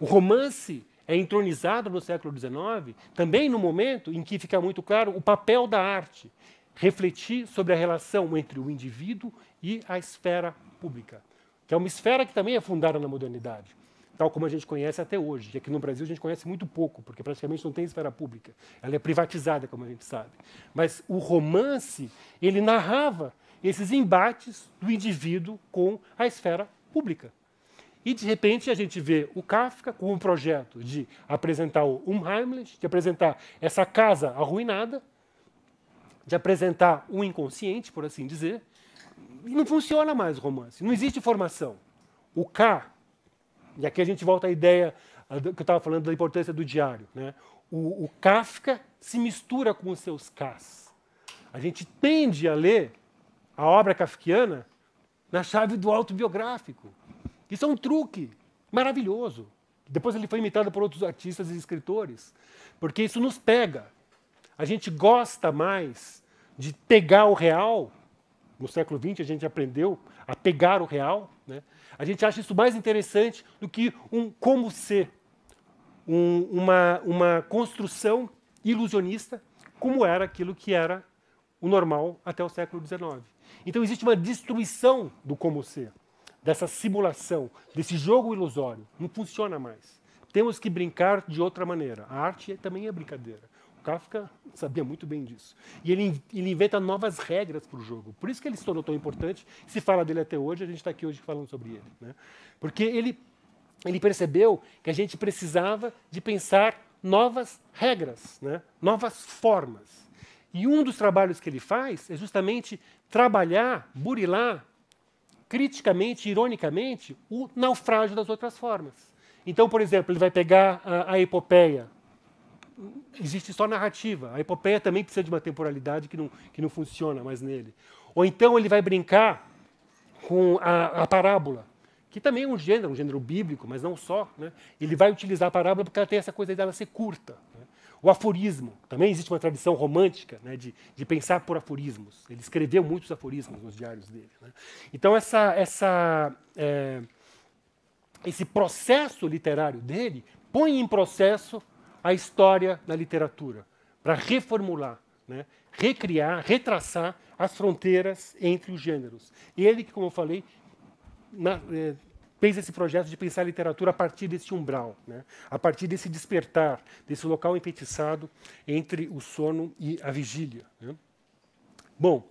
O romance é entronizado no século XIX, também no momento em que fica muito claro o papel da arte, refletir sobre a relação entre o indivíduo e a esfera pública, que é uma esfera que também é fundada na modernidade, tal como a gente conhece até hoje. E aqui no Brasil a gente conhece muito pouco, porque praticamente não tem esfera pública. Ela é privatizada, como a gente sabe. Mas o romance, ele narrava esses embates do indivíduo com a esfera pública. E, de repente, a gente vê o Kafka com um projeto de apresentar o Unheimlich, de apresentar essa casa arruinada, de apresentar o inconsciente, por assim dizer, e não funciona mais o romance. Não existe formação. O K, e aqui a gente volta à ideia que eu estava falando da importância do diário, né? O Kafka se mistura com os seus Ks. A gente tende a ler a obra kafkiana na chave do autobiográfico. Isso é um truque maravilhoso. Depois ele foi imitado por outros artistas e escritores, porque isso nos pega. A gente gosta mais de pegar o real. No século XX a gente aprendeu a pegar o real, né? A gente acha isso mais interessante do que um como ser, uma construção ilusionista, como era aquilo que era o normal até o século XIX. Então existe uma destruição do como ser, dessa simulação, desse jogo ilusório. Não funciona mais. Temos que brincar de outra maneira. A arte também é brincadeira. O Kafka sabia muito bem disso. E ele inventa novas regras para o jogo. Por isso que ele se tornou tão importante. Se fala dele até hoje, a gente está aqui hoje falando sobre ele, né? Porque ele percebeu que a gente precisava de pensar novas regras, né? Novas formas. E um dos trabalhos que ele faz é justamente trabalhar, burilar, criticamente, ironicamente, o naufrágio das outras formas. Então, por exemplo, ele vai pegar a epopeia. Existe só narrativa. A epopeia também precisa de uma temporalidade que não funciona mais nele. Ou então ele vai brincar com a parábola, que também é um gênero bíblico, mas não só, né? Ele vai utilizar a parábola porque ela tem essa coisa dela ser curta, né? O aforismo. Também existe uma tradição romântica, né, de pensar por aforismos. Ele escreveu muitos aforismos nos diários dele, né? Então, esse processo literário dele põe em processo a história da literatura, para reformular, né, recriar, retraçar as fronteiras entre os gêneros. Ele, que, como eu falei, fez esse projeto de pensar a literatura a partir desse umbral, né? A partir desse despertar, desse local enfeitiçado entre o sono e a vigília, né? Bom,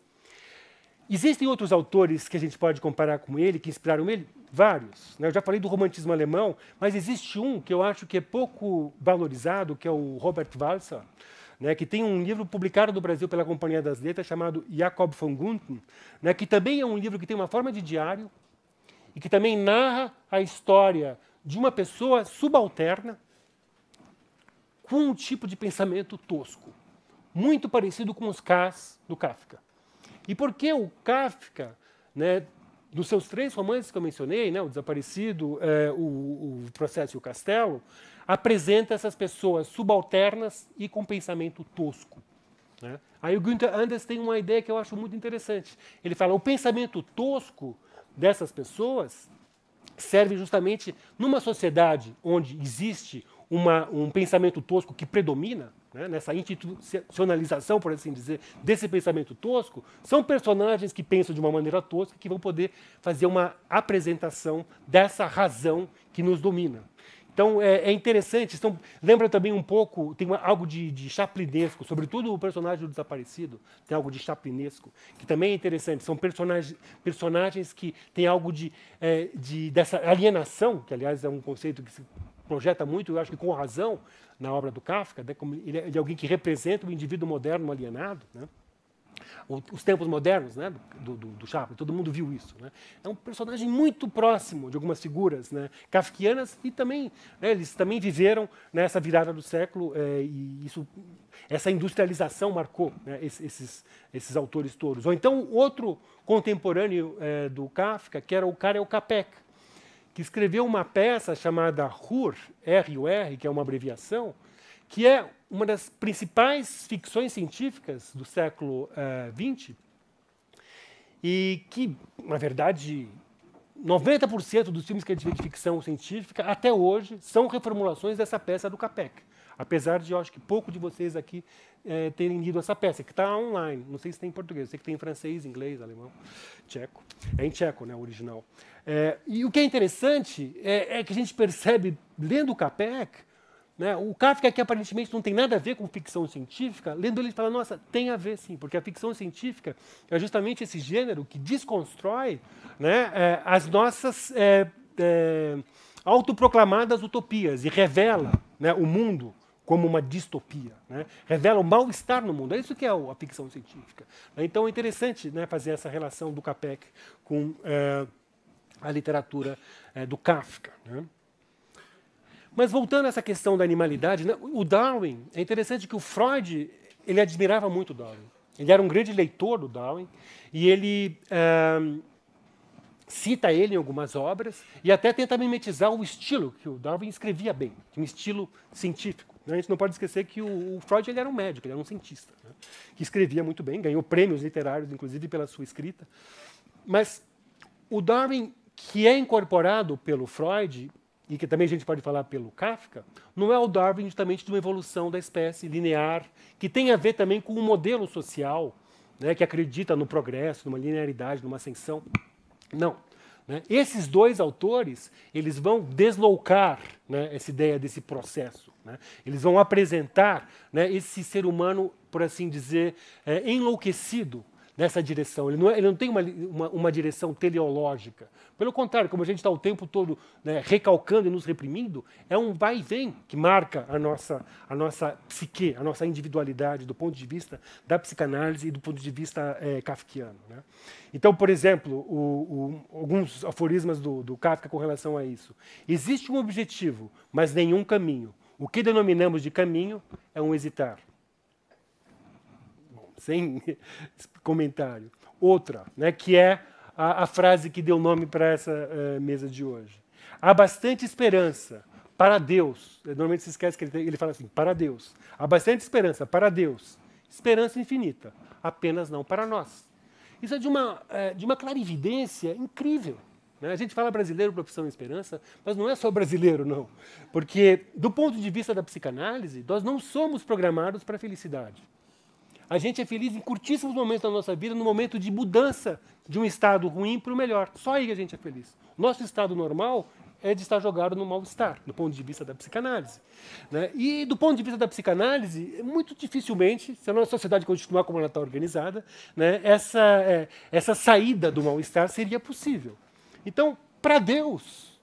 existem outros autores que a gente pode comparar com ele, que inspiraram ele? Vários, né? Eu já falei do romantismo alemão, mas existe um que eu acho que é pouco valorizado, que é o Robert Walser, né, que tem um livro publicado no Brasil pela Companhia das Letras, chamado Jacob von Gunten, né, que também é um livro que tem uma forma de diário, e que também narra a história de uma pessoa subalterna com um tipo de pensamento tosco, muito parecido com os Ks do Kafka. E por que o Kafka, né, dos seus 3 romances que eu mencionei, né, O Desaparecido, o Processo e o Castelo, apresenta essas pessoas subalternas e com pensamento tosco, né? Aí o Günther Anders tem uma ideia que eu acho muito interessante. Ele fala, o pensamento tosco dessas pessoas serve justamente numa sociedade onde existe um pensamento tosco que predomina, né, nessa institucionalização, por assim dizer, desse pensamento tosco, são personagens que pensam de uma maneira tosca que vão poder fazer uma apresentação dessa razão que nos domina. Então, é interessante. Lembra também um pouco, tem algo de chaplinesco, sobretudo o personagem do desaparecido, tem algo de chaplinesco, que também é interessante. São personagens que têm algo dessa alienação, que, aliás, é um conceito que se projeta muito, eu acho que com razão, na obra do Kafka, né, como ele é alguém que representa o indivíduo moderno alienado, né? Os tempos modernos, né, do Chaplin, todo mundo viu isso, né? É um personagem muito próximo de algumas figuras, né, kafkianas, e também, né, eles também viveram nessa virada do século, e essa industrialização marcou, né, esses autores todos. Ou então, outro contemporâneo do Kafka, que era o Karel Čapek, que escreveu uma peça chamada RUR, R-U-R, que é uma abreviação, que é uma das principais ficções científicas do século XX, e que, na verdade, 90% dos filmes que a gente vê de ficção científica, até hoje, são reformulações dessa peça do Čapek. Apesar de, eu acho que pouco de vocês aqui terem lido essa peça, que está online. Não sei se tem em português, sei que tem em francês, inglês, alemão, tcheco. É em tcheco, né, o original. E o que é interessante é que a gente percebe, lendo o Čapek, né, o Kafka, que aparentemente não tem nada a ver com ficção científica, lendo ele fala, nossa, tem a ver sim, porque a ficção científica é justamente esse gênero que desconstrói, né, as nossas autoproclamadas utopias e revela, né, o mundo como uma distopia, né, revela o mal-estar no mundo. É isso que é a ficção científica. Então é interessante, né, fazer essa relação do Čapek com a literatura do Kafka, né? Mas voltando a essa questão da animalidade, né, o Darwin, é interessante que o Freud, ele admirava muito o Darwin. Ele era um grande leitor do Darwin e ele cita ele em algumas obras e até tenta mimetizar o estilo que o Darwin escrevia bem, um estilo científico. A gente não pode esquecer que o Freud ele era um médico, ele era um cientista, né, que escrevia muito bem, ganhou prêmios literários, inclusive, pela sua escrita. Mas o Darwin, que é incorporado pelo Freud, e que também a gente pode falar pelo Kafka, não é o Darwin justamente de uma evolução da espécie linear, que tem a ver também com um modelo social, né, que acredita no progresso, numa linearidade, numa ascensão. Não. Né? Esses dois autores, eles vão deslocar, né, essa ideia desse processo. Né? Eles vão apresentar, né, esse ser humano, por assim dizer, enlouquecido nessa direção. Ele não tem uma direção teleológica. Pelo contrário, como a gente está o tempo todo, né, recalcando e nos reprimindo, é um vai e vem que marca a nossa psique, a nossa individualidade do ponto de vista da psicanálise e do ponto de vista kafkiano. Né? Então, por exemplo, alguns aforismas do Kafka com relação a isso. Existe um objetivo, mas nenhum caminho. O que denominamos de caminho é um hesitar. Sem comentário. Outra, né, que é a frase que deu nome para essa mesa de hoje. Há bastante esperança para Deus. Normalmente se esquece que ele fala assim, para Deus. Há bastante esperança para Deus. Esperança infinita, apenas não para nós. Isso é de uma clarividência incrível. Né? A gente fala brasileiro, profissão e esperança, mas não é só brasileiro, não. Porque, do ponto de vista da psicanálise, nós não somos programados para a felicidade. A gente é feliz em curtíssimos momentos da nossa vida, no momento de mudança de um estado ruim para o melhor. Só aí que a gente é feliz. Nosso estado normal é de estar jogado no mal-estar, do ponto de vista da psicanálise. Né? E, do ponto de vista da psicanálise, muito dificilmente, se a nossa sociedade continuar como ela está organizada, né, essa saída do mal-estar seria possível. Então, para Deus,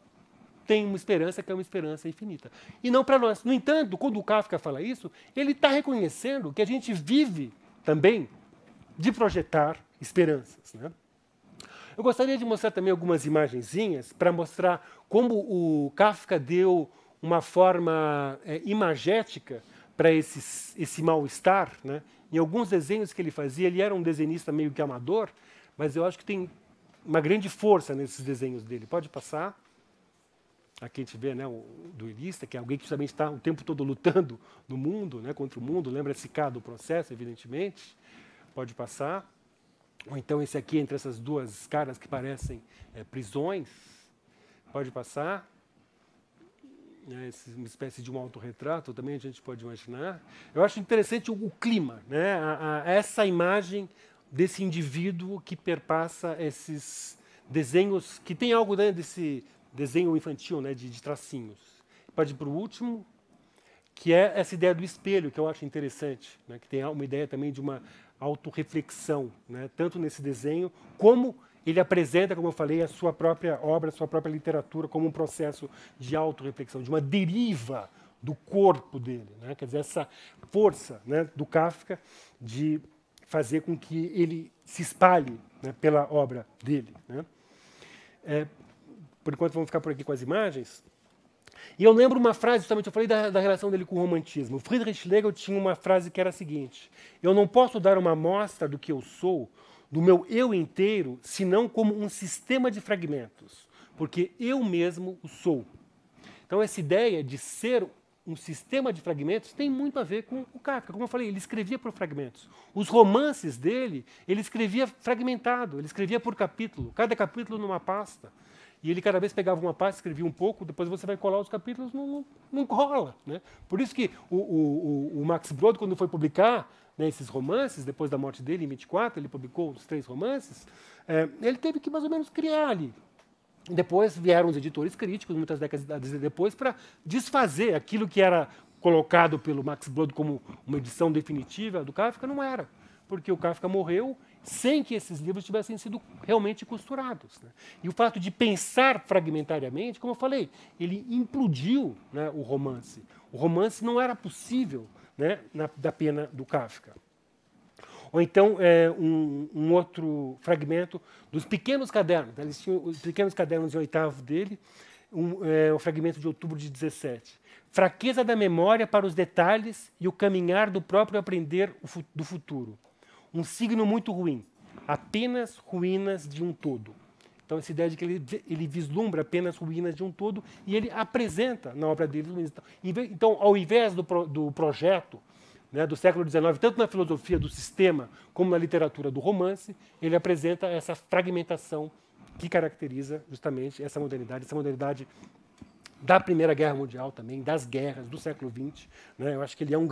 tem uma esperança que é uma esperança infinita. E não para nós. No entanto, quando o Kafka fala isso, ele está reconhecendo que a gente vive também de projetar esperanças. Né? Eu gostaria de mostrar também algumas imagenzinhas para mostrar como o Kafka deu uma forma imagética para esse mal-estar. Né? Em alguns desenhos que ele fazia, ele era um desenhista meio que amador, mas eu acho que tem uma grande força nesses desenhos dele. Pode passar. Aqui a gente vê, né, o duelista, que é alguém que justamente está o tempo todo lutando no mundo, né, contra o mundo. Lembra-se cá do processo, evidentemente. Pode passar. Ou então esse aqui, entre essas duas caras que parecem prisões. Pode passar. Uma espécie de um autorretrato, também a gente pode imaginar. Eu acho interessante o clima, né, essa imagem desse indivíduo que perpassa esses desenhos, que tem algo, né, desse desenho infantil, né, de tracinhos. pode ir para o último, que é essa ideia do espelho, que eu acho interessante, né? Que tem uma ideia também de uma autorreflexão, né? Tanto nesse desenho, como ele apresenta, como eu falei, a sua própria obra, a sua própria literatura, como um processo de autorreflexão, de uma deriva do corpo dele, né? Quer dizer, essa força, né, do Kafka de fazer com que ele se espalhe, né, pela obra dele, né? Por enquanto, vamos ficar por aqui com as imagens. E eu lembro uma frase, justamente, eu falei da relação dele com o romantismo. O Friedrich Schlegel tinha uma frase que era a seguinte: eu não posso dar uma amostra do que eu sou, do meu eu inteiro, senão como um sistema de fragmentos, porque eu mesmo o sou. Então, essa ideia de ser um sistema de fragmentos tem muito a ver com o Kafka. Como eu falei, ele escrevia por fragmentos. Os romances dele, ele escrevia fragmentado, ele escrevia por capítulo, cada capítulo numa pasta. E ele cada vez pegava uma pasta, escrevia um pouco, depois você vai colar os capítulos, não cola, né? Por isso que o Max Brod, quando foi publicar, né, esses romances, depois da morte dele, em 24, ele publicou os 3 romances, ele teve que mais ou menos criar ali. Depois vieram os editores críticos, muitas décadas depois, para desfazer aquilo que era colocado pelo Max Brod como uma edição definitiva do Kafka, não era. Porque o Kafka morreu sem que esses livros tivessem sido realmente costurados, né? E o fato de pensar fragmentariamente, como eu falei, ele implodiu, né, o romance. O romance não era possível, né, da pena do Kafka. Ou então, um outro fragmento dos pequenos cadernos. Eles tinham os pequenos cadernos em 8º dele, um fragmento de outubro de 17. Fraqueza da memória para os detalhes e o caminhar do próprio aprender do futuro. Um signo muito ruim, apenas ruínas de um todo. Então, essa ideia de que ele vislumbra apenas ruínas de um todo e ele apresenta na obra dele. Então, ao invés do projeto, né, do século XIX, tanto na filosofia do sistema como na literatura do romance, ele apresenta essa fragmentação que caracteriza justamente essa modernidade da Primeira Guerra Mundial também, das guerras do século XX. Né? Eu acho que ele é um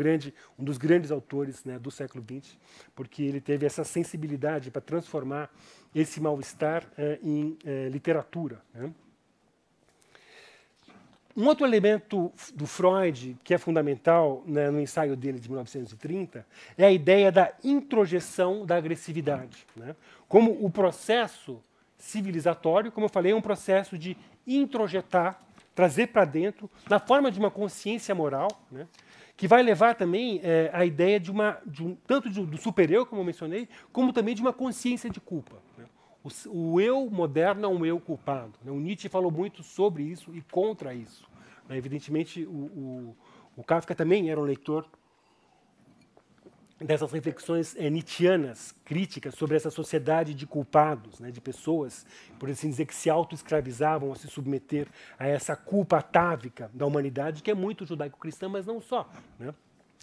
dos grandes autores, né, do século XX, porque ele teve essa sensibilidade para transformar esse mal-estar em literatura. Né? Um outro elemento do Freud, que é fundamental, né, no ensaio dele de 1930, é a ideia da introjeção da agressividade. Né? Como o processo civilizatório, como eu falei, é um processo de introjetar, trazer para dentro, na forma de uma consciência moral, né, que vai levar também a ideia tanto do super-eu, como eu mencionei, como também de uma consciência de culpa. Né? O eu moderno é um eu culpado. Né? O Nietzsche falou muito sobre isso e contra isso. Né? Evidentemente, o Kafka também era um leitor dessas reflexões nietzschianas, críticas sobre essa sociedade de culpados, né, de pessoas, por assim dizer, que se auto-escravizavam a se submeter a essa culpa atávica da humanidade, que é muito judaico-cristã, mas não só. Né?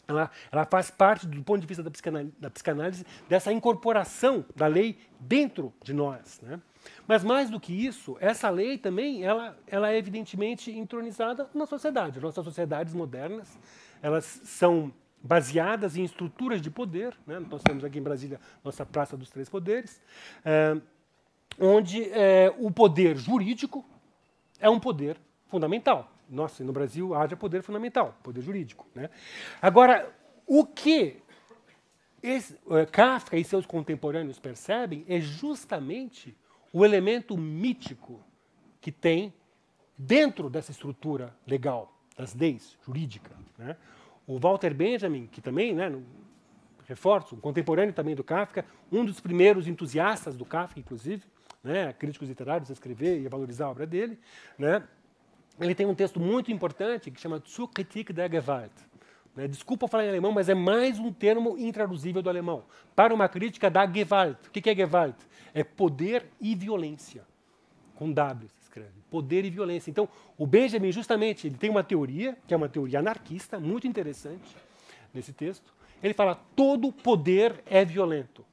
Ela faz parte, do ponto de vista da psicanálise, dessa incorporação da lei dentro de nós. Né? Mas, mais do que isso, essa lei também ela é evidentemente entronizada na sociedade. Nossas sociedades modernas, elas são baseadas em estruturas de poder, né? Nós temos aqui em Brasília nossa Praça dos Três Poderes, onde o poder jurídico é um poder fundamental. Nossa, no Brasil haja poder fundamental, poder jurídico. Né? Agora, o que Kafka e seus contemporâneos percebem é justamente o elemento mítico que tem dentro dessa estrutura legal, das leis jurídicas. Né? O Walter Benjamin, que também, né, reforço, um contemporâneo também do Kafka, um dos primeiros entusiastas do Kafka, inclusive, né, críticos literários a escrever e a valorizar a obra dele, né, ele tem um texto muito importante que chama Zur Kritik der Gewalt. Né, desculpa falar em alemão, mas é mais um termo intraduzível do alemão. Para uma crítica da Gewalt. O que é Gewalt? É poder e violência. Com W se escreve. Poder e violência. Então, o Benjamin, justamente, ele tem uma teoria, que é uma teoria anarquista, muito interessante, nesse texto. Ele fala, todo poder é violento.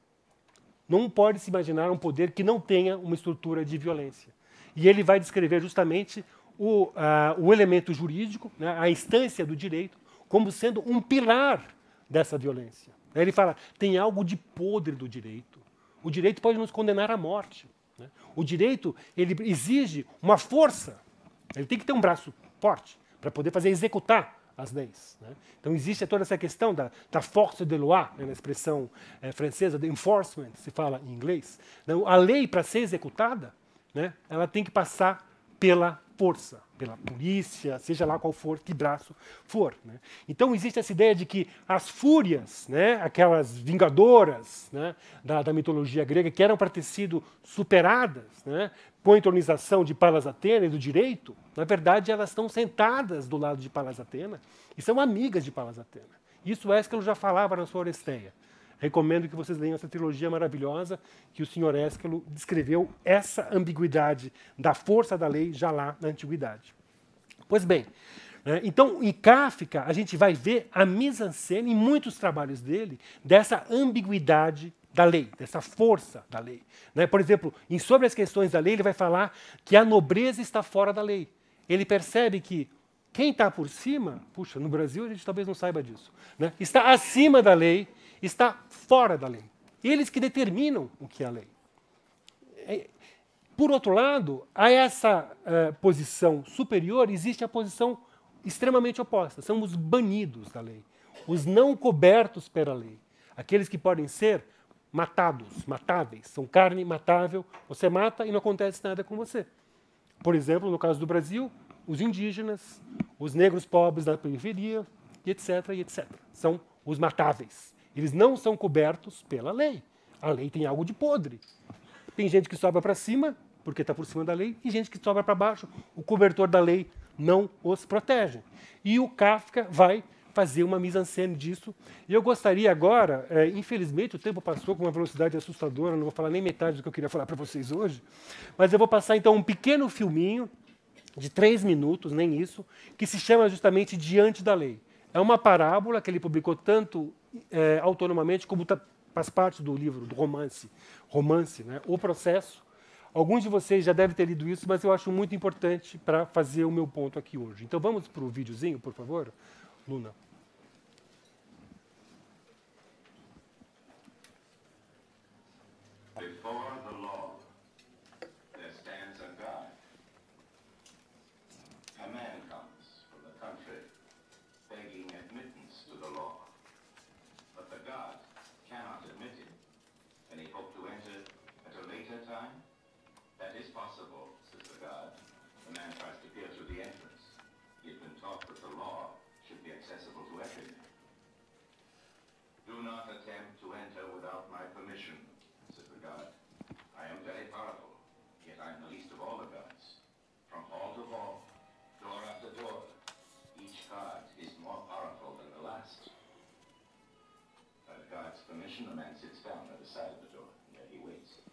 Não pode se imaginar um poder que não tenha uma estrutura de violência. E ele vai descrever justamente o elemento jurídico, né, a instância do direito, como sendo um pilar dessa violência. Ele fala, tem algo de podre do direito. O direito pode nos condenar à morte. O direito ele exige uma força, ele tem que ter um braço forte para poder fazer executar as leis. Né? Então existe toda essa questão da force de loi, né, na expressão francesa, de enforcement, se fala em inglês. Então, a lei, para ser executada, né, ela tem que passar pela força, pela polícia, seja lá qual for, que braço for. Né? Então existe essa ideia de que as fúrias, né, aquelas vingadoras, né, da mitologia grega, que eram para ter sido superadas, né, com a entronização de Palas Atena e do direito, na verdade elas estão sentadas do lado de Palas Atena e são amigas de Palas Atena. Isso Ésquilo já falava na sua Oresteia. Recomendo que vocês leiam essa trilogia maravilhosa que o senhor Ésquilo descreveu essa ambiguidade da força da lei já lá na Antiguidade. Pois bem, então em Kafka a gente vai ver a mise-en-scène em muitos trabalhos dele dessa ambiguidade da lei, dessa força da lei. Por exemplo, em Sobre as Questões da Lei, ele vai falar que a nobreza está fora da lei. Ele percebe que quem está por cima, puxa, no Brasil a gente talvez não saiba disso, né, está acima da lei, está fora da lei. Eles que determinam o que é a lei. Por outro lado, a essa posição superior existe a posição extremamente oposta. São os banidos da lei, os não cobertos pela lei. Aqueles que podem ser matados, matáveis, são carne matável, você mata e não acontece nada com você. Por exemplo, no caso do Brasil, os indígenas, os negros pobres da periferia, e etc, e etc. São os matáveis. Eles não são cobertos pela lei. A lei tem algo de podre. Tem gente que sobra para cima, porque está por cima da lei, e gente que sobra para baixo. O cobertor da lei não os protege. E o Kafka vai fazer uma mise-en-scène disso. E eu gostaria agora, infelizmente o tempo passou com uma velocidade assustadora, não vou falar nem metade do que eu queria falar para vocês hoje, mas eu vou passar então um pequeno filminho de 3 minutos, nem isso, que se chama justamente Diante da Lei. É uma parábola que ele publicou tanto autonomamente como faz parte do livro, do romance, né? O Processo. Alguns de vocês já devem ter lido isso, mas eu acho muito importante para fazer o meu ponto aqui hoje. Então vamos para o videozinho, por favor, Luna. Before the law, there stands a God. A man comes from the country, begging admittance to the law. But the God cannot admit him. Can he hope to enter at a later time? That is possible, says the God. The man tries to peer through the entrance. He had been taught that the law should be accessible to everyone. Do not attempt to enter without my permission, says the God. I am very powerful, yet I am the least of all the gods. From hall to hall, door after door, each god is more powerful than the last. By the God's permission, the man sits down by the side of the door, and there he waits.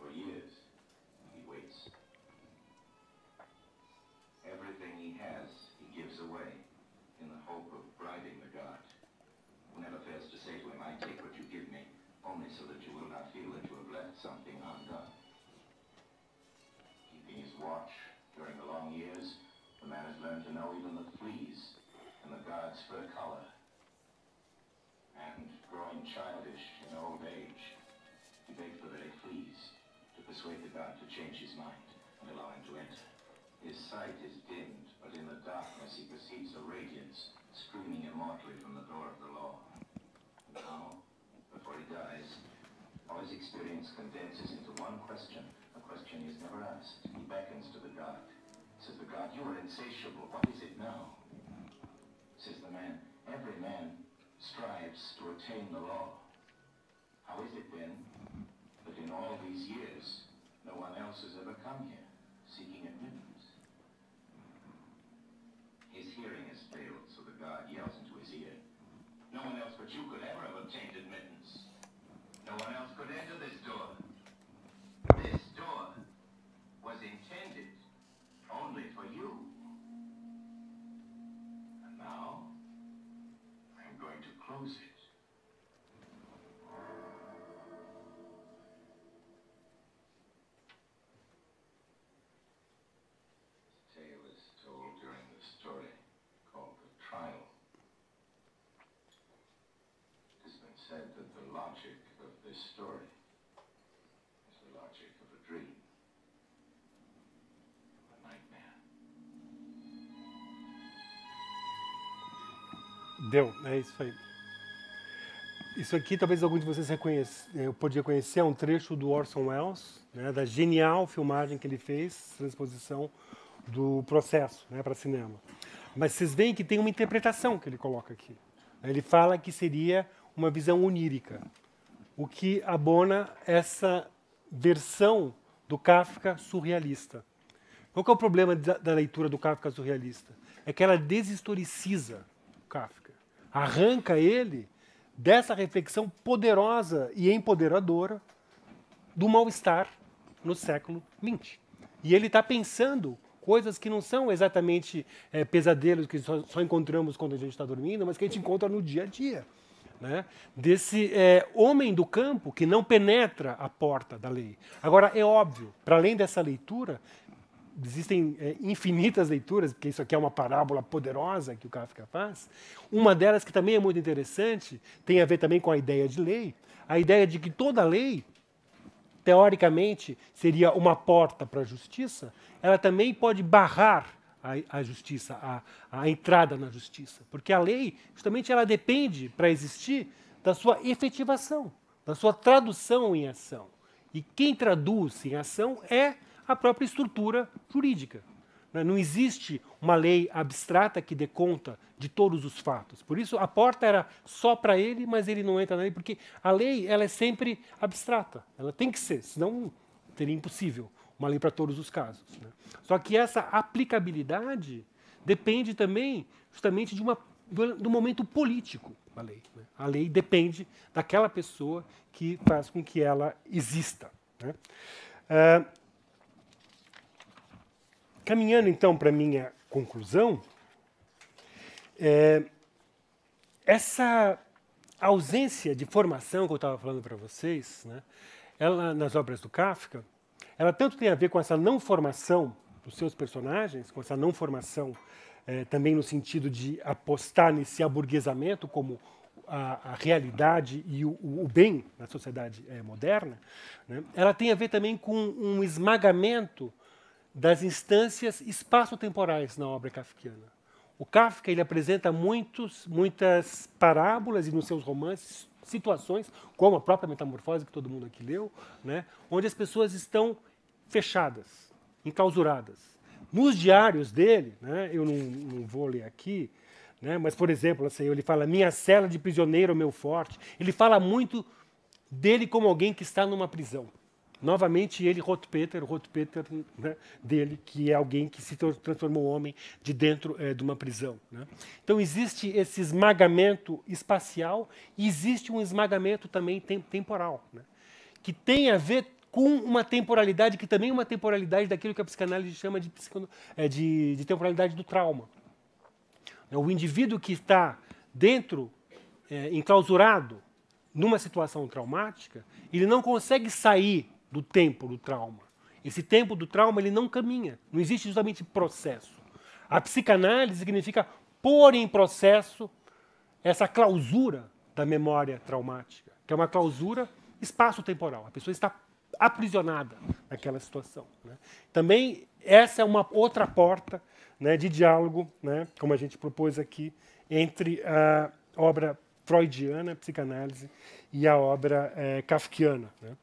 For years, he waits. Everything he has, he gives away in the hope of bribing the God, who never fails to say to him, I take what you give me, only so that you will not feel that you have left something undone. Keeping his watch during the long years, the man has learned to know even the fleas and the God's fur collar. And growing childish in old age, he begs the very fleas to persuade the God to change his mind and allow him to enter. His sight is dimmed, but in the darkness he perceives a radiance streaming immortally from the door of the law. Now, before he dies, all his experience condenses into one question, a question he has never asked. He beckons to the God. Says the God, you are insatiable. What is it now? Says the man, every man strives to attain the law. How is it then that in all these years, no one else has ever come here seeking admittance? His hearing has failed, so the God yells into his ear. No one else but you could ever have obtained admittance. No one else could enter this door. This door was intended only for you. And now, I'm going to close it. This tale is told during the story called The Trial. It has been said that the logic of this story is the logic of a dream. Deu, é isso aí. Isso aqui, talvez algum de vocês eu podia conhecer, é um trecho do Orson Welles, né, da genial filmagem que ele fez, transposição do Processo, né, para cinema. Mas vocês veem que tem uma interpretação que ele coloca aqui. Ele fala que seria uma visão onírica, o que abona essa versão do Kafka surrealista. Qual que é o problema da leitura do Kafka surrealista? É que ela deshistoriciza o Kafka, arranca ele dessa reflexão poderosa e empoderadora do mal-estar no século XX. E ele está pensando coisas que não são exatamente pesadelos que só encontramos quando a gente está dormindo, mas que a gente encontra no dia a dia. Né? Desse homem do campo que não penetra a porta da lei. Agora, é óbvio, para além dessa leitura, existem infinitas leituras, porque isso aqui é uma parábola poderosa que o Kafka faz. Uma delas, que também é muito interessante, tem a ver também com a ideia de lei. A ideia de que toda lei, teoricamente, seria uma porta para a justiça, ela também pode barrar a justiça, a entrada na justiça. Porque a lei, justamente, ela depende, para existir, da sua efetivação, da sua tradução em ação. E quem traduz em ação é a própria estrutura jurídica. Não existe uma lei abstrata que dê conta de todos os fatos. Por isso, a porta era só para ele, mas ele não entra na lei, porque a lei ela é sempre abstrata. Ela tem que ser, senão seria impossível uma lei para todos os casos. Né? Só que essa aplicabilidade depende também, justamente, do momento político da lei. Né? A lei depende daquela pessoa que faz com que ela exista. Né? Caminhando, então, para a minha conclusão, essa ausência de formação que eu estava falando para vocês, né, ela, nas obras do Kafka, ela tanto tem a ver com essa não formação dos seus personagens, com essa não formação também no sentido de apostar nesse aburguesamento como a realidade e o bem na sociedade moderna, né, ela tem a ver também com um esmagamento das instâncias espaço-temporais na obra kafkiana. O Kafka ele apresenta muitas parábolas e nos seus romances situações, como a própria Metamorfose que todo mundo aqui leu, né, onde as pessoas estão fechadas, enclausuradas. Nos diários dele, né, eu não vou ler aqui, né, mas, por exemplo, assim, ele fala minha cela de prisioneiro, meu forte. Ele fala muito dele como alguém que está numa prisão. Novamente, ele, Rotpeter, né, dele, que é alguém que se transformou homem de dentro de uma prisão. Né? Então, existe esse esmagamento espacial e existe um esmagamento também temporal, né? Que tem a ver com uma temporalidade, que também é uma temporalidade daquilo que a psicanálise chama de temporalidade do trauma. O indivíduo que está dentro, enclausurado, numa situação traumática, ele não consegue sair do tempo do trauma. Esse tempo do trauma ele não caminha. Não existe justamente processo. A psicanálise significa pôr em processo essa clausura da memória traumática, que é uma clausura espaço-temporal. A pessoa está aprisionada naquela situação. Né? Também essa é uma outra porta, né, de diálogo, né, como a gente propôs aqui, entre a obra freudiana, a psicanálise, e a obra kafkiana. Né?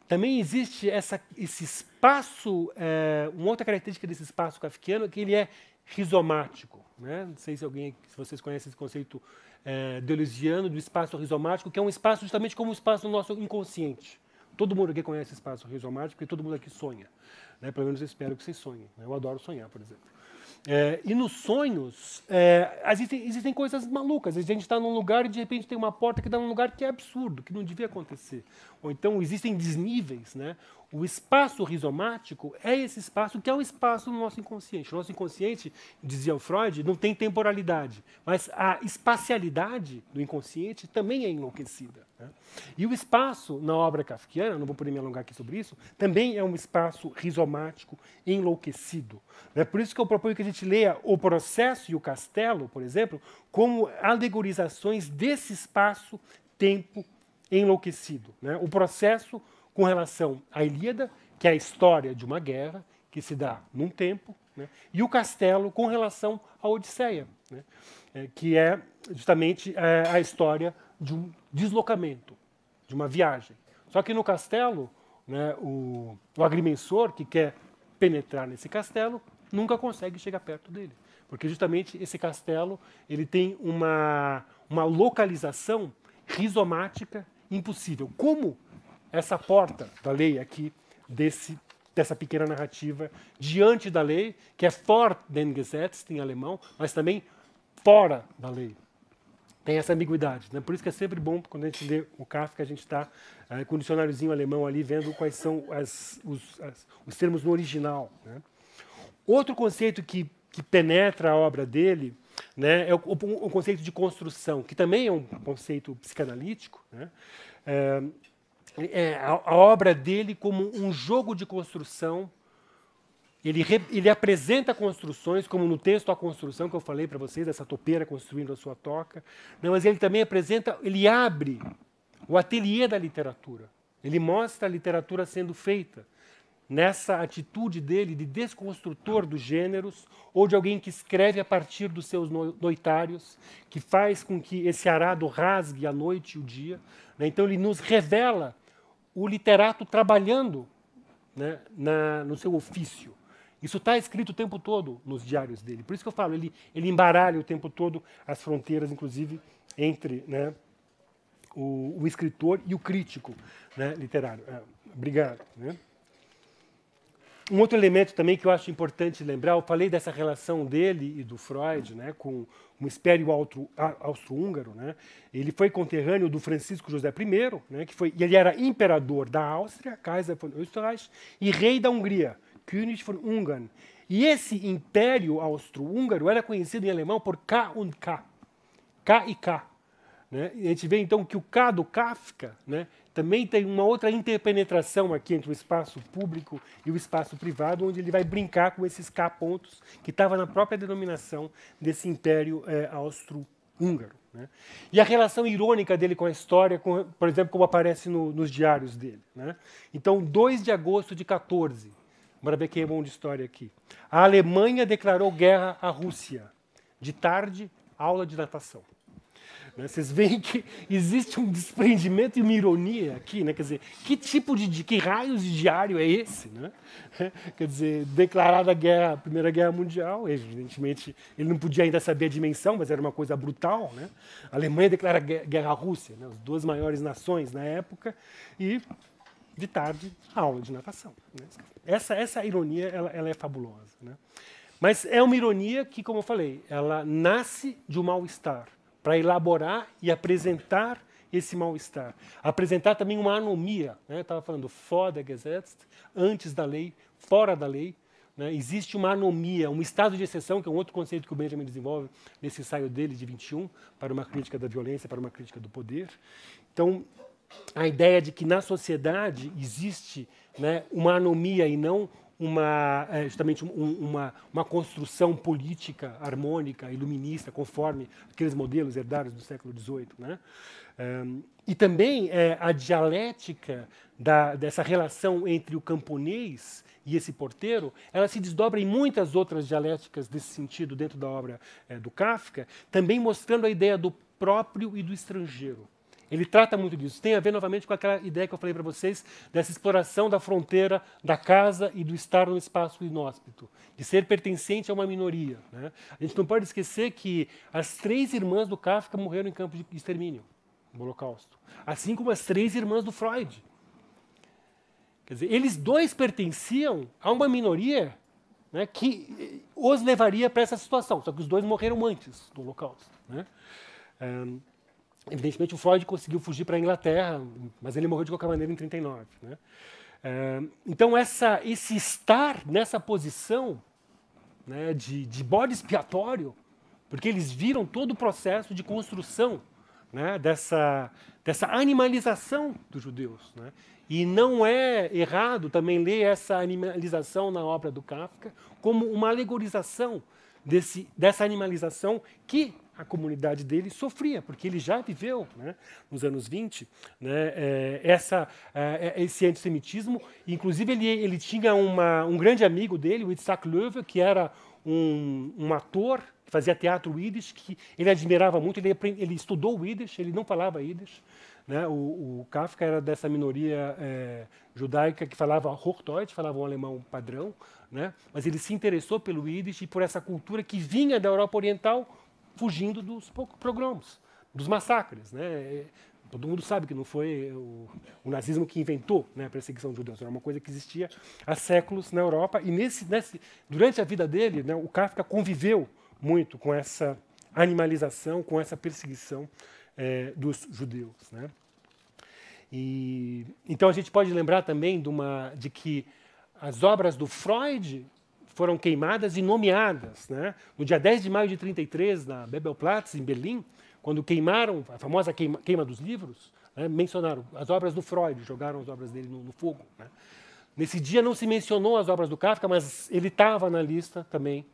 Também existe esse espaço, uma outra característica desse espaço kafkiano é que ele é rizomático. Né? Não sei se vocês conhecem esse conceito deleuziano do espaço rizomático, que é um espaço justamente como um espaço do nosso inconsciente. Todo mundo aqui conhece espaço rizomático, porque todo mundo aqui sonha. Né? Pelo menos eu espero que vocês sonhem. Né? Eu adoro sonhar, por exemplo. E nos sonhos, existem coisas malucas. A gente está num lugar e, de repente, tem uma porta que dá num lugar que é absurdo, que não devia acontecer. Ou então, existem desníveis. Né? O espaço rizomático é esse espaço que é o espaço do nosso inconsciente. O nosso inconsciente, dizia o Freud, não tem temporalidade, mas a espacialidade do inconsciente também é enlouquecida. Né? E o espaço, na obra kafkiana, não vou poder me alongar aqui sobre isso, também é um espaço rizomático enlouquecido. Né? Por isso que eu proponho que a gente leia O Processo e o Castelo, por exemplo, como alegorizações desse espaço-tempo enlouquecido. Né? O Processo com relação à Ilíada, que é a história de uma guerra que se dá num tempo, né? E o Castelo com relação à Odisseia, né? Que é justamente a história de um deslocamento, de uma viagem. Só que no castelo, né, o agrimensor que quer penetrar nesse castelo nunca consegue chegar perto dele, porque justamente esse castelo ele tem uma localização rizomática impossível. Como essa porta da lei aqui, dessa pequena narrativa, diante da lei, que é vor den Gesetz, em alemão, mas também fora da lei. Tem essa ambiguidade, né? Por isso que é sempre bom, quando a gente lê o Kafka, a gente está com o dicionáriozinho alemão ali, vendo quais são os termos no original, né? Outro conceito que penetra a obra dele, né, é o conceito de construção, que também é um conceito psicanalítico, né? A obra dele como um jogo de construção. Ele apresenta construções, como no texto A Construção, que eu falei para vocês, essa topeira construindo a sua toca. Não, mas ele também ele abre o ateliê da literatura. Ele mostra a literatura sendo feita nessa atitude dele de desconstrutor dos gêneros, ou de alguém que escreve a partir dos seus noitários, que faz com que esse arado rasgue a noite e o dia, né? Então ele nos revela o literato trabalhando, né, no seu ofício. Isso está escrito o tempo todo nos diários dele. Por isso que eu falo, ele embaralha o tempo todo as fronteiras, inclusive, entre, né, o escritor e o crítico, né, literário. Obrigado. Né? Um outro elemento também que eu acho importante lembrar, eu falei dessa relação dele e do Freud, né, com o Império Austro-Húngaro, né? Ele foi conterrâneo do Francisco José I, né, ele era imperador da Áustria, Kaiser von Österreich, e rei da Hungria, König von Ungarn. E esse Império Austro-Húngaro era conhecido em alemão por K und K, K e K. Né? E a gente vê então que o K do Kafka, né, também tem uma outra interpenetração aqui entre o espaço público e o espaço privado, onde ele vai brincar com esses K pontos que estavam na própria denominação desse Império Austro-Húngaro. Né? E a relação irônica dele com a história, por exemplo, como aparece nos diários dele. Né? Então, 2 de agosto de 14, bora ver quem é bom de história aqui. A Alemanha declarou guerra à Rússia. De tarde, aula de natação. Vocês veem que existe um desprendimento e uma ironia aqui, né? Quer dizer, que tipo que raios de diário é esse, né? Quer dizer, declarada a Primeira Guerra Mundial, evidentemente ele não podia ainda saber a dimensão, mas era uma coisa brutal, né? A Alemanha declara guerra à Rússia, né? As 2 maiores nações na época, e de tarde aula de natação. Né? Essa ironia ela é fabulosa, né? Mas é uma ironia que, como eu falei, ela nasce de um mal-estar, para elaborar e apresentar esse mal-estar. Apresentar também uma anomia. Né? Eu estava falando vor der Gesetz, antes da lei, fora da lei. Né? Existe uma anomia, um estado de exceção, que é um outro conceito que o Benjamin desenvolve nesse ensaio dele, de 21, para uma crítica da violência, para uma crítica do poder. Então, a ideia de que na sociedade existe, né, uma anomia e não justamente uma construção política harmônica, iluminista, conforme aqueles modelos herdados do século XVIII. Né? E também a dialética dessa relação entre o camponês e esse porteiro, ela se desdobra em muitas outras dialéticas desse sentido dentro da obra do Kafka, também mostrando a ideia do próprio e do estrangeiro. Ele trata muito disso. Tem a ver, novamente, com aquela ideia que eu falei para vocês, dessa exploração da fronteira da casa e do estar no espaço inóspito, de ser pertencente a uma minoria. Né? A gente não pode esquecer que as 3 irmãs do Kafka morreram em campo de extermínio, no Holocausto. Assim como as 3 irmãs do Freud. Quer dizer, eles 2 pertenciam a uma minoria, né, que os levaria para essa situação. Só que os 2 morreram antes do Holocausto. Né? Evidentemente, o Freud conseguiu fugir para a Inglaterra, mas ele morreu de qualquer maneira em 1939. Né? Então, esse estar nessa posição, né, de bode expiatório, porque eles viram todo o processo de construção, né, dessa animalização dos judeus. Né? E não é errado também ler essa animalização na obra do Kafka como uma alegorização dessa animalização que a comunidade dele sofria, porque ele já viveu, né, nos anos 20, né, esse antissemitismo. Inclusive, ele tinha um grande amigo dele, o Itzhak Löwe, que era um ator que fazia teatro Yiddish, que ele admirava muito, ele estudou o Yiddish, ele não falava Yiddish. Né? O Kafka era dessa minoria judaica que falava Hochdeutsch, falava um alemão padrão, né? Mas ele se interessou pelo Yiddish e por essa cultura que vinha da Europa Oriental, fugindo dos pogroms, dos massacres. Né? Todo mundo sabe que não foi o nazismo que inventou, né, a perseguição de judeus. Era uma coisa que existia há séculos na Europa. E durante a vida dele, né, o Kafka conviveu muito com essa animalização, com essa perseguição dos judeus. Né? Então a gente pode lembrar também de que as obras do Freud foram queimadas e nomeadas. Né? No dia 10 de maio de 1933, na Bebelplatz, em Berlim, quando queimaram, a famosa queima dos livros, né, mencionaram as obras do Freud, jogaram as obras dele no fogo. Né? Nesse dia não se mencionou as obras do Kafka, mas ele estava na lista também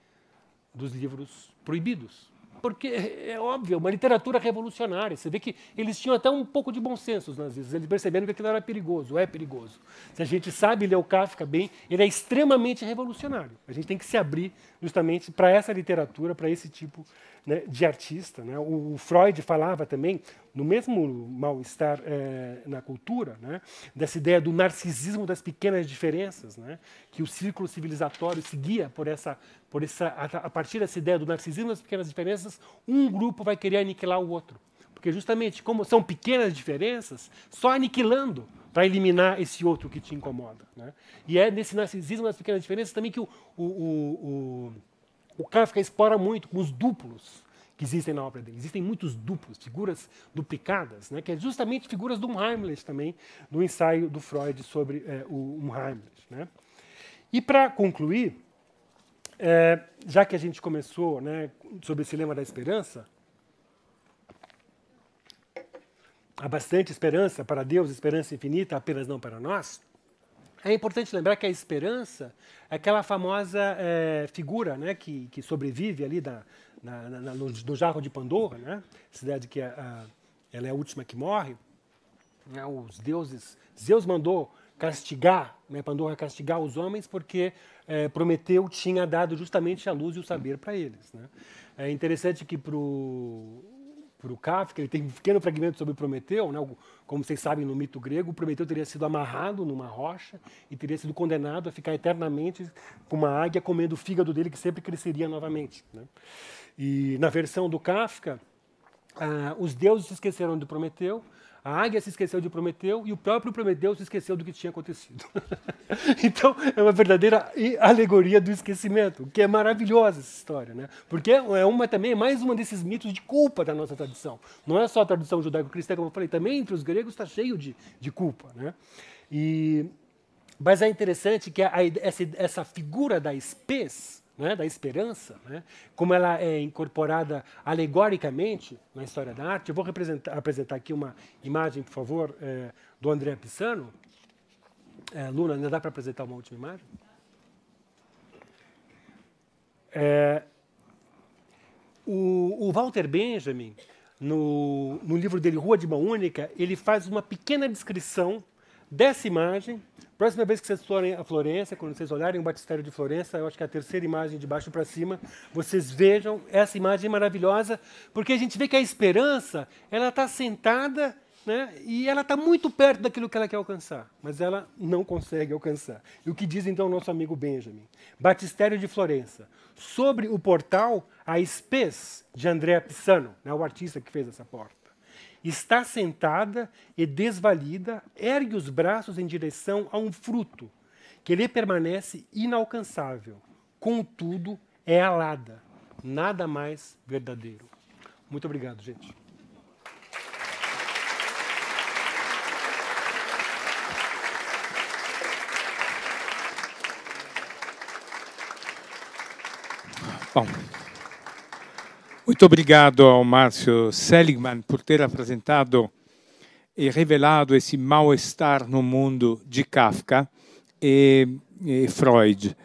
dos livros proibidos. Porque, é óbvio, uma literatura revolucionária. Você vê que eles tinham até um pouco de bom senso, os nazistas. Eles perceberam que aquilo era perigoso, é perigoso. Se a gente sabe ler o Kafka bem, ele é extremamente revolucionário. A gente tem que se abrir justamente para essa literatura, para esse tipo, né, de artista. Né? O Freud falava também, no mesmo mal-estar na cultura, né, dessa ideia do narcisismo das pequenas diferenças, né, que o círculo civilizatório seguia a partir dessa ideia do narcisismo das pequenas diferenças, um grupo vai querer aniquilar o outro. Porque justamente, como são pequenas diferenças, só aniquilando para eliminar esse outro que te incomoda. Né? E é nesse narcisismo das pequenas diferenças também que o Kafka explora muito com os duplos que existem na obra dele. Existem muitos duplos, figuras duplicadas, né? Que é justamente figuras do Heimlich também, do ensaio do Freud sobre o Heimlich. Né? E para concluir, já que a gente começou, né, sobre esse lema da esperança, há bastante esperança para Deus, esperança infinita, apenas não para nós. É importante lembrar que a esperança é aquela famosa figura, né, que sobrevive ali no jarro de Pandora, né? Essa ideia de que ela é a última que morre. Né? Os deuses, Zeus mandou castigar, né, Pandora castigar os homens porque Prometeu tinha dado justamente a luz e o saber para eles. Né? É interessante que para o Kafka, ele tem um pequeno fragmento sobre Prometeu, né? Como vocês sabem, no mito grego, Prometeu teria sido amarrado numa rocha e teria sido condenado a ficar eternamente com uma águia comendo o fígado dele, que sempre cresceria novamente. Né? E na versão do Kafka, os deuses se esqueceram de Prometeu, a águia se esqueceu de Prometeu e o próprio Prometeu se esqueceu do que tinha acontecido. Então, é uma verdadeira alegoria do esquecimento, que é maravilhosa essa história, né? Porque também é mais uma desses mitos de culpa da nossa tradição. Não é só a tradição judaico-cristã, como eu falei, também entre os gregos está cheio de culpa. Né? Mas é interessante que essa figura da espes, né, da esperança, né, como ela é incorporada alegoricamente na história da arte. Eu vou apresentar aqui uma imagem, por favor, do André Pisano. Luna, ainda dá para apresentar uma última imagem? O Walter Benjamin, no livro dele, Rua de Mão Única, ele faz uma pequena descrição dessa imagem. Próxima vez que vocês forem a Florença, quando vocês olharem o Batistério de Florença, eu acho que é a terceira imagem de baixo para cima, vocês vejam essa imagem maravilhosa, porque a gente vê que a esperança, ela está sentada, né, e ela está muito perto daquilo que ela quer alcançar, mas ela não consegue alcançar. E o que diz então o nosso amigo Benjamin? Batistério de Florença. Sobre o portal, a espes de Andrea Pisano, né, o artista que fez essa porta. Está sentada e desvalida, ergue os braços em direção a um fruto, que lhe permanece inalcançável. Contudo, é alada, nada mais verdadeiro. Muito obrigado, gente. Bom, muito obrigado ao Márcio Seligman por ter apresentado e revelado esse mal-estar no mundo de Kafka e Freud.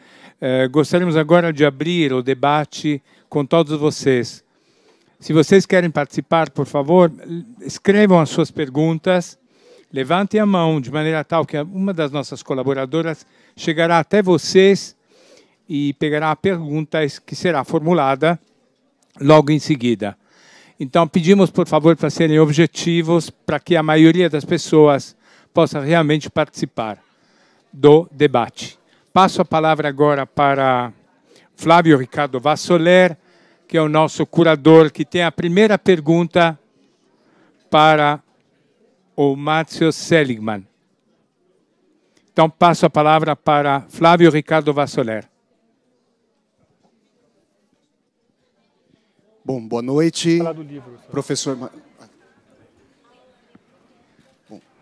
Gostaríamos agora de abrir o debate com todos vocês. Se vocês querem participar, por favor, escrevam as suas perguntas, levantem a mão de maneira tal que uma das nossas colaboradoras chegará até vocês e pegará a pergunta que será formulada logo em seguida. Então, pedimos, por favor, para serem objetivos, para que a maioria das pessoas possa realmente participar do debate. Passo a palavra agora para Flávio Ricardo Vassoler, que é o nosso curador, que tem a primeira pergunta para o Márcio Seligman. Então, passo a palavra para Flávio Ricardo Vassoler. Bom, boa noite, Falar do livro, professor.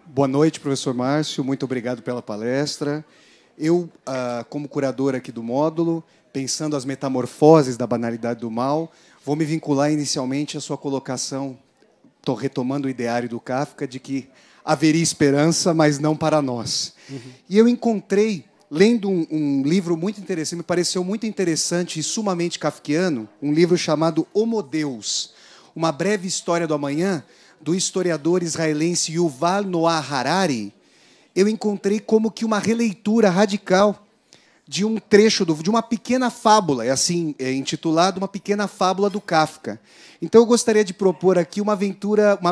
Boa noite, professor Márcio. Muito obrigado pela palestra. Eu, como curador aqui do módulo, pensando as metamorfoses da banalidade do mal, vou me vincular inicialmente à sua colocação, estou retomando o ideário do Kafka, de que haveria esperança, mas não para nós. E eu encontrei, lendo um livro muito interessante, me pareceu muito interessante e sumamente kafkiano, um livro chamado Homo Deus, uma breve história do amanhã, do historiador israelense Yuval Noah Harari. Eu encontrei como que uma releitura radical de um trecho, de uma pequena fábula, é intitulado Uma Pequena Fábula do Kafka. Então eu gostaria de propor aqui uma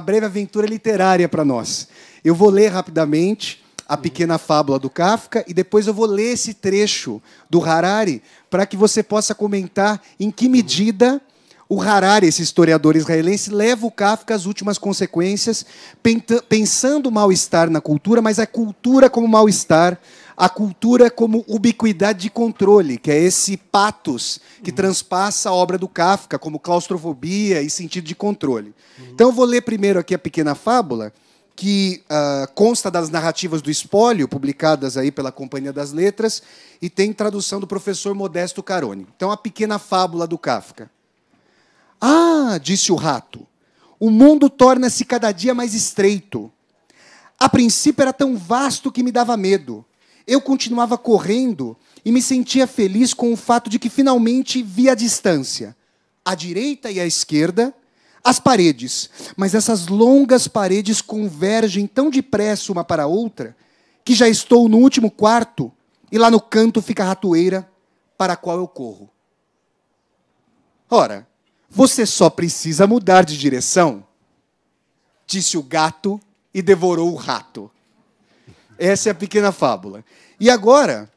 breve aventura literária para nós. Eu vou ler rapidamente a pequena fábula do Kafka e depois eu vou ler esse trecho do Harari para que você possa comentar em que medida o Harari, esse historiador israelense, leva o Kafka às últimas consequências, pensando o mal-estar na cultura, mas a cultura como mal-estar, a cultura como ubiquidade de controle, que é esse patos que transpassa a obra do Kafka, como claustrofobia e sentido de controle. Então eu vou ler primeiro aqui a pequena fábula, que consta das narrativas do Espólio, publicadas aí pela Companhia das Letras, e tem tradução do professor Modesto Caroni. Então, a pequena fábula do Kafka. Ah, disse o rato, o mundo torna-se cada dia mais estreito. A princípio era tão vasto que me dava medo. Eu continuava correndo e me sentia feliz com o fato de que finalmente vi a distância, à direita e à esquerda, as paredes, mas essas longas paredes convergem tão depressa uma para a outra que já estou no último quarto e lá no canto fica a ratoeira para a qual eu corro. Ora, você só precisa mudar de direção, disse o gato e devorou o rato. Essa é a pequena fábula. E agora,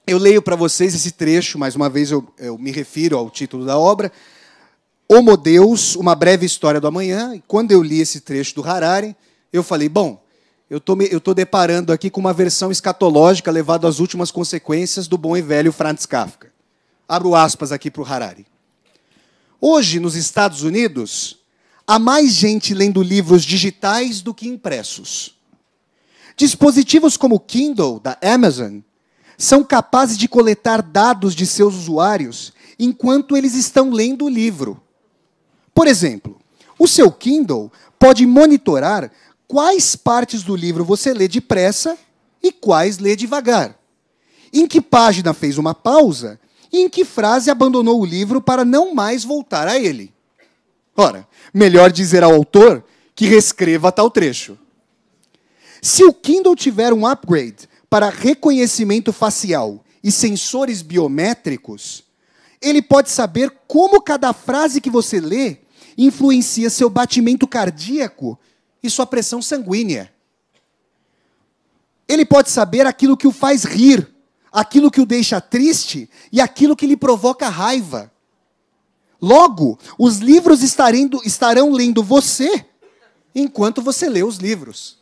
eu leio para vocês esse trecho, mais uma vez eu me refiro ao título da obra, Homo Deus, uma breve história do amanhã. E quando eu li esse trecho do Harari, eu falei, bom, eu estou deparando aqui com uma versão escatológica levada às últimas consequências do bom e velho Franz Kafka. Abro aspas aqui para o Harari. Hoje, nos Estados Unidos, há mais gente lendo livros digitais do que impressos. Dispositivos como o Kindle, da Amazon, são capazes de coletar dados de seus usuários enquanto eles estão lendo o livro. Por exemplo, o seu Kindle pode monitorar quais partes do livro você lê depressa e quais lê devagar. Em que página fez uma pausa e em que frase abandonou o livro para não mais voltar a ele. Ora, melhor dizer ao autor que reescreva tal trecho. Se o Kindle tiver um upgrade para reconhecimento facial e sensores biométricos, ele pode saber como cada frase que você lê influencia seu batimento cardíaco e sua pressão sanguínea. Ele pode saber aquilo que o faz rir, aquilo que o deixa triste e aquilo que lhe provoca raiva. Logo, os livros estarão lendo você enquanto você lê os livros.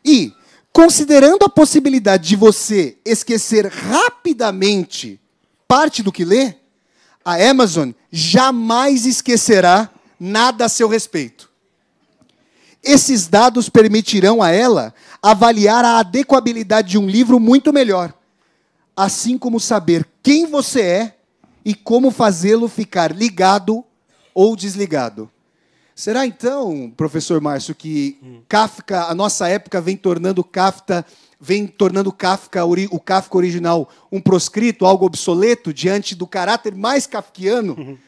E, considerando a possibilidade de você esquecer rapidamente parte do que lê, a Amazon jamais esquecerá nada a seu respeito. Esses dados permitirão a ela avaliar a adequabilidade de um livro muito melhor, assim como saber quem você é e como fazê-lo ficar ligado ou desligado. Será então, professor Márcio, que Kafka, a nossa época vem tornando Kafka o Kafka original um proscrito, algo obsoleto, diante do caráter mais kafkiano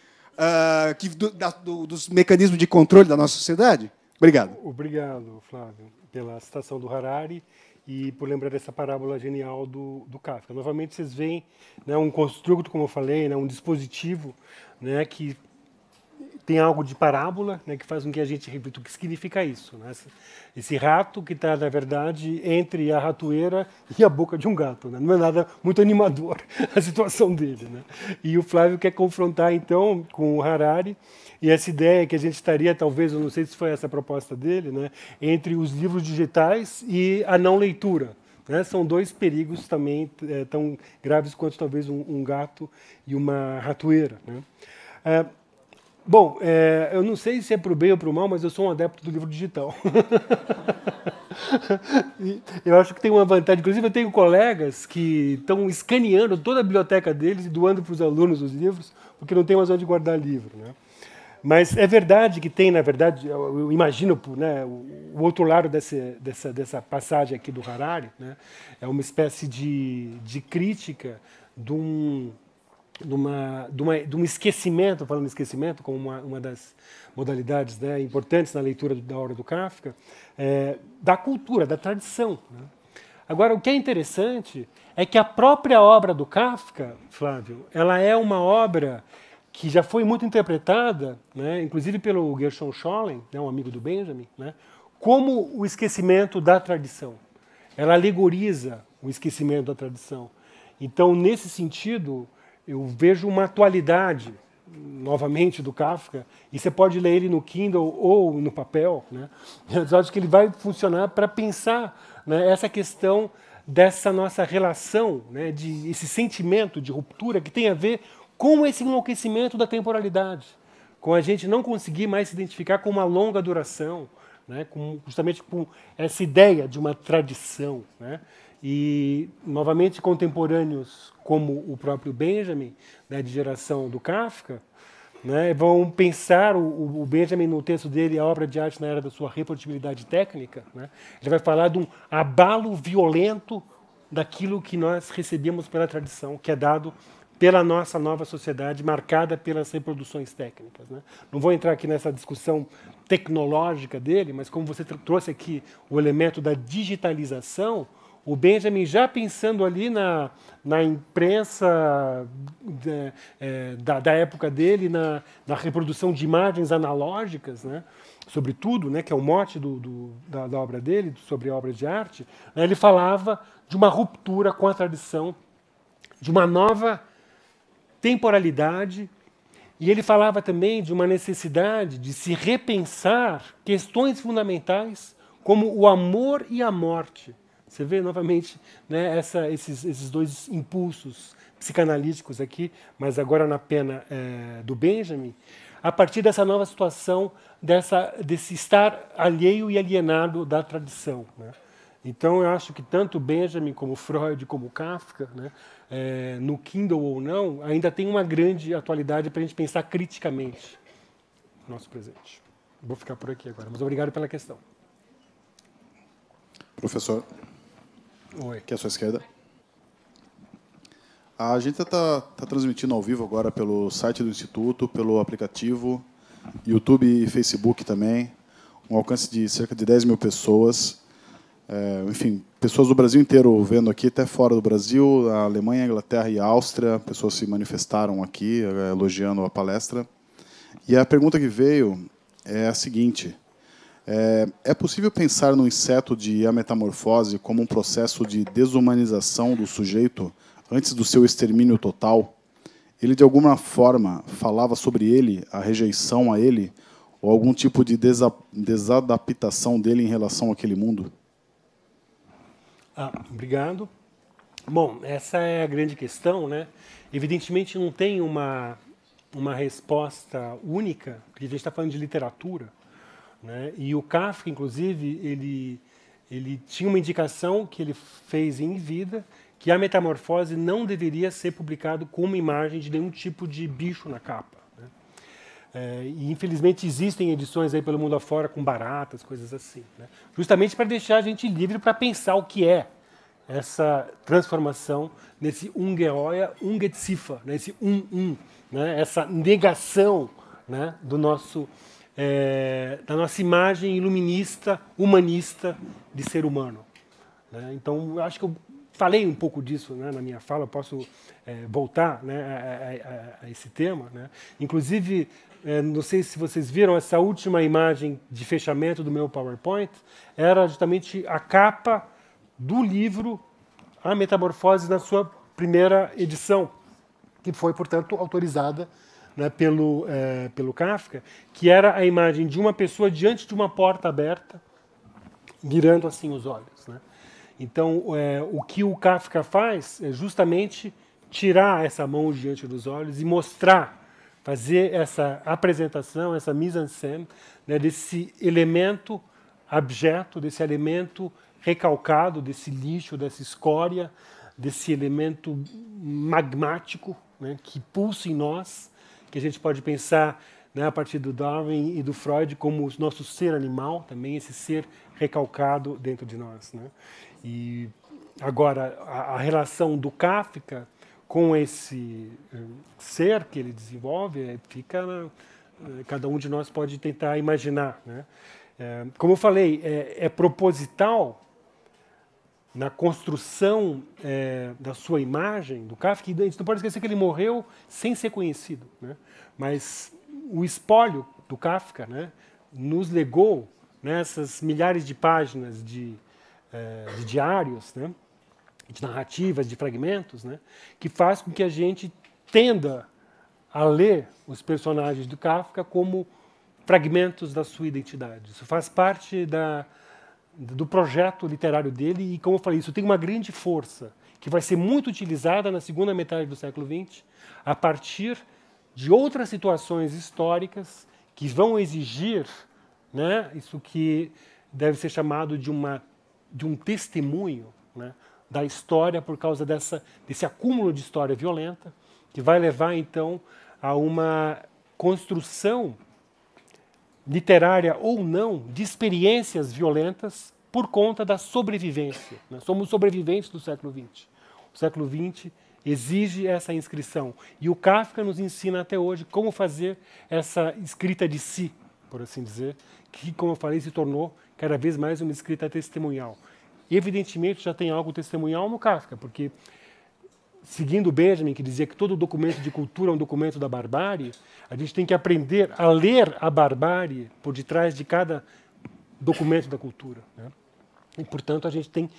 dos mecanismos de controle da nossa sociedade? Obrigado. Obrigado, Flávio, pela citação do Harari e por lembrar dessa parábola genial do Kafka. Novamente, vocês veem, né, um construto, como eu falei, né, um dispositivo, né, que tem algo de parábola, né, que faz com que a gente reflita o que significa isso, né? Esse rato que está, na verdade, entre a ratoeira e a boca de um gato, né? Não é nada muito animador a situação dele, né? E o Flávio quer confrontar, então, com o Harari, e essa ideia que a gente estaria, talvez, eu não sei se foi essa a proposta dele, né, entre os livros digitais e a não leitura. Né? São dois perigos também tão graves quanto, talvez, um gato e uma ratoeira. Né? Bom, eu não sei se é para o bem ou para o mal, mas eu sou um adepto do livro digital. Eu acho que tem uma vantagem. Inclusive, eu tenho colegas que estão escaneando toda a biblioteca deles e doando para os alunos os livros, porque não tem mais onde guardar livro. Né? Mas é verdade que tem, na verdade, eu imagino, né, o outro lado dessa passagem aqui do Harari, né, é uma espécie de crítica de um esquecimento, falando em esquecimento, como uma das modalidades, né, importantes na leitura da obra do Kafka, da cultura, da tradição. Né? Agora, o que é interessante é que a própria obra do Kafka, Flávio, ela é uma obra que já foi muito interpretada, né, inclusive pelo Gershon Scholem, né, um amigo do Benjamin, né, como o esquecimento da tradição. Ela alegoriza o esquecimento da tradição. Então, nesse sentido, eu vejo uma atualidade, novamente, do Kafka, e você pode ler ele no Kindle ou no papel. Né? Eu acho que ele vai funcionar para pensar, né, essa questão dessa nossa relação, né, esse sentimento de ruptura que tem a ver com esse enlouquecimento da temporalidade, com a gente não conseguir mais se identificar com uma longa duração, né, justamente com essa ideia de uma tradição. Né? E, novamente, contemporâneos como o próprio Benjamin, né, de geração do Kafka, né, vão pensar o Benjamin, no texto dele, a obra de arte na era da sua reprodutibilidade técnica. Né? Ele vai falar de um abalo violento daquilo que nós recebemos pela tradição, que é dado pela nossa nova sociedade, marcada pelas reproduções técnicas. Né? Não vou entrar aqui nessa discussão tecnológica dele, mas como você trouxe aqui o elemento da digitalização, o Benjamin, já pensando ali na imprensa da época dele, na reprodução de imagens analógicas, né? Sobretudo, né, que é o mote da obra dele, sobre a obra de arte, né, ele falava de uma ruptura com a tradição, de uma nova temporalidade, e ele falava também de uma necessidade de se repensar questões fundamentais como o amor e a morte. Você vê novamente, né, esses dois impulsos psicanalíticos aqui, mas agora na pena do Benjamin, a partir dessa nova situação, desse estar alheio e alienado da tradição. Né? Então, eu acho que tanto Benjamin, como Freud, como Kafka, né, no Kindle ou não, ainda tem uma grande atualidade para a gente pensar criticamente no nosso presente. Vou ficar por aqui agora, mas obrigado pela questão. Professor, Oi. aqui à sua esquerda. A gente está transmitindo ao vivo agora pelo site do Instituto, pelo aplicativo, YouTube e Facebook também, um alcance de cerca de 10 mil pessoas. Enfim, pessoas do Brasil inteiro vendo aqui, até fora do Brasil, a Alemanha, a Inglaterra e a Áustria, pessoas se manifestaram aqui, elogiando a palestra. E a pergunta que veio é a seguinte: é possível pensar no inseto de A Metamorfose como um processo de desumanização do sujeito antes do seu extermínio total? Ele, de alguma forma, falava sobre ele, a rejeição a ele, ou algum tipo de desadaptação dele em relação àquele mundo? Obrigado. Bom, essa é a grande questão, né? Evidentemente não tem uma resposta única, porque a gente está falando de literatura, né? E o Kafka, inclusive, ele tinha uma indicação que ele fez em vida, que A Metamorfose não deveria ser publicado com uma imagem de nenhum tipo de bicho na capa. Né? E, infelizmente, existem edições aí pelo mundo afora com baratas, coisas assim. Né? Justamente para deixar a gente livre para pensar o que é essa transformação nesse Ungeoia, Ungetzifa, né? Esse né? Essa negação, né? do nosso, da nossa imagem iluminista, humanista de ser humano. Né? Então, eu acho que falei um pouco disso, né, na minha fala, posso voltar, né, a esse tema, né? Inclusive, não sei se vocês viram essa última imagem de fechamento do meu PowerPoint, era justamente a capa do livro A Metamorfose na sua primeira edição, que foi, portanto, autorizada, né, pelo Kafka, que era a imagem de uma pessoa diante de uma porta aberta, virando assim os olhos, né? Então, o que o Kafka faz é justamente tirar essa mão diante dos olhos e mostrar, fazer essa apresentação, essa mise-en-scène, né, desse elemento abjeto, desse elemento recalcado, desse lixo, dessa escória, desse elemento magmático, né, que pulsa em nós, que a gente pode pensar, né, a partir do Darwin e do Freud como o nosso ser animal, também esse ser recalcado dentro de nós, né? E agora a relação do Kafka com esse ser que ele desenvolve fica cada um de nós pode tentar imaginar, né? Como eu falei, é proposital na construção da sua imagem do Kafka. A gente não pode esquecer que ele morreu sem ser conhecido, né? Mas o espólio do Kafka, né, nos legou nessas milhares de páginas de diários, né, de narrativas, de fragmentos, né, que faz com que a gente tenda a ler os personagens do Kafka como fragmentos da sua identidade. Isso faz parte do projeto literário dele e, como eu falei, isso tem uma grande força que vai ser muito utilizada na segunda metade do século XX a partir de outras situações históricas que vão exigir, né, isso que deve ser chamado de um testemunho, né, da história por causa desse acúmulo de história violenta, que vai levar, então, a uma construção literária ou não de experiências violentas por conta da sobrevivência, né? Somos sobreviventes do século XX. O século XX exige essa inscrição. E o Kafka nos ensina até hoje como fazer essa escrita de si, por assim dizer, que, como eu falei, se tornou cada vez mais uma escrita testemunhal. Evidentemente, já tem algo testemunhal no Kafka, porque, seguindo Benjamin, que dizia que todo documento de cultura é um documento da barbárie, a gente tem que aprender a ler a barbárie por detrás de cada documento da cultura, né? E, portanto, a gente tem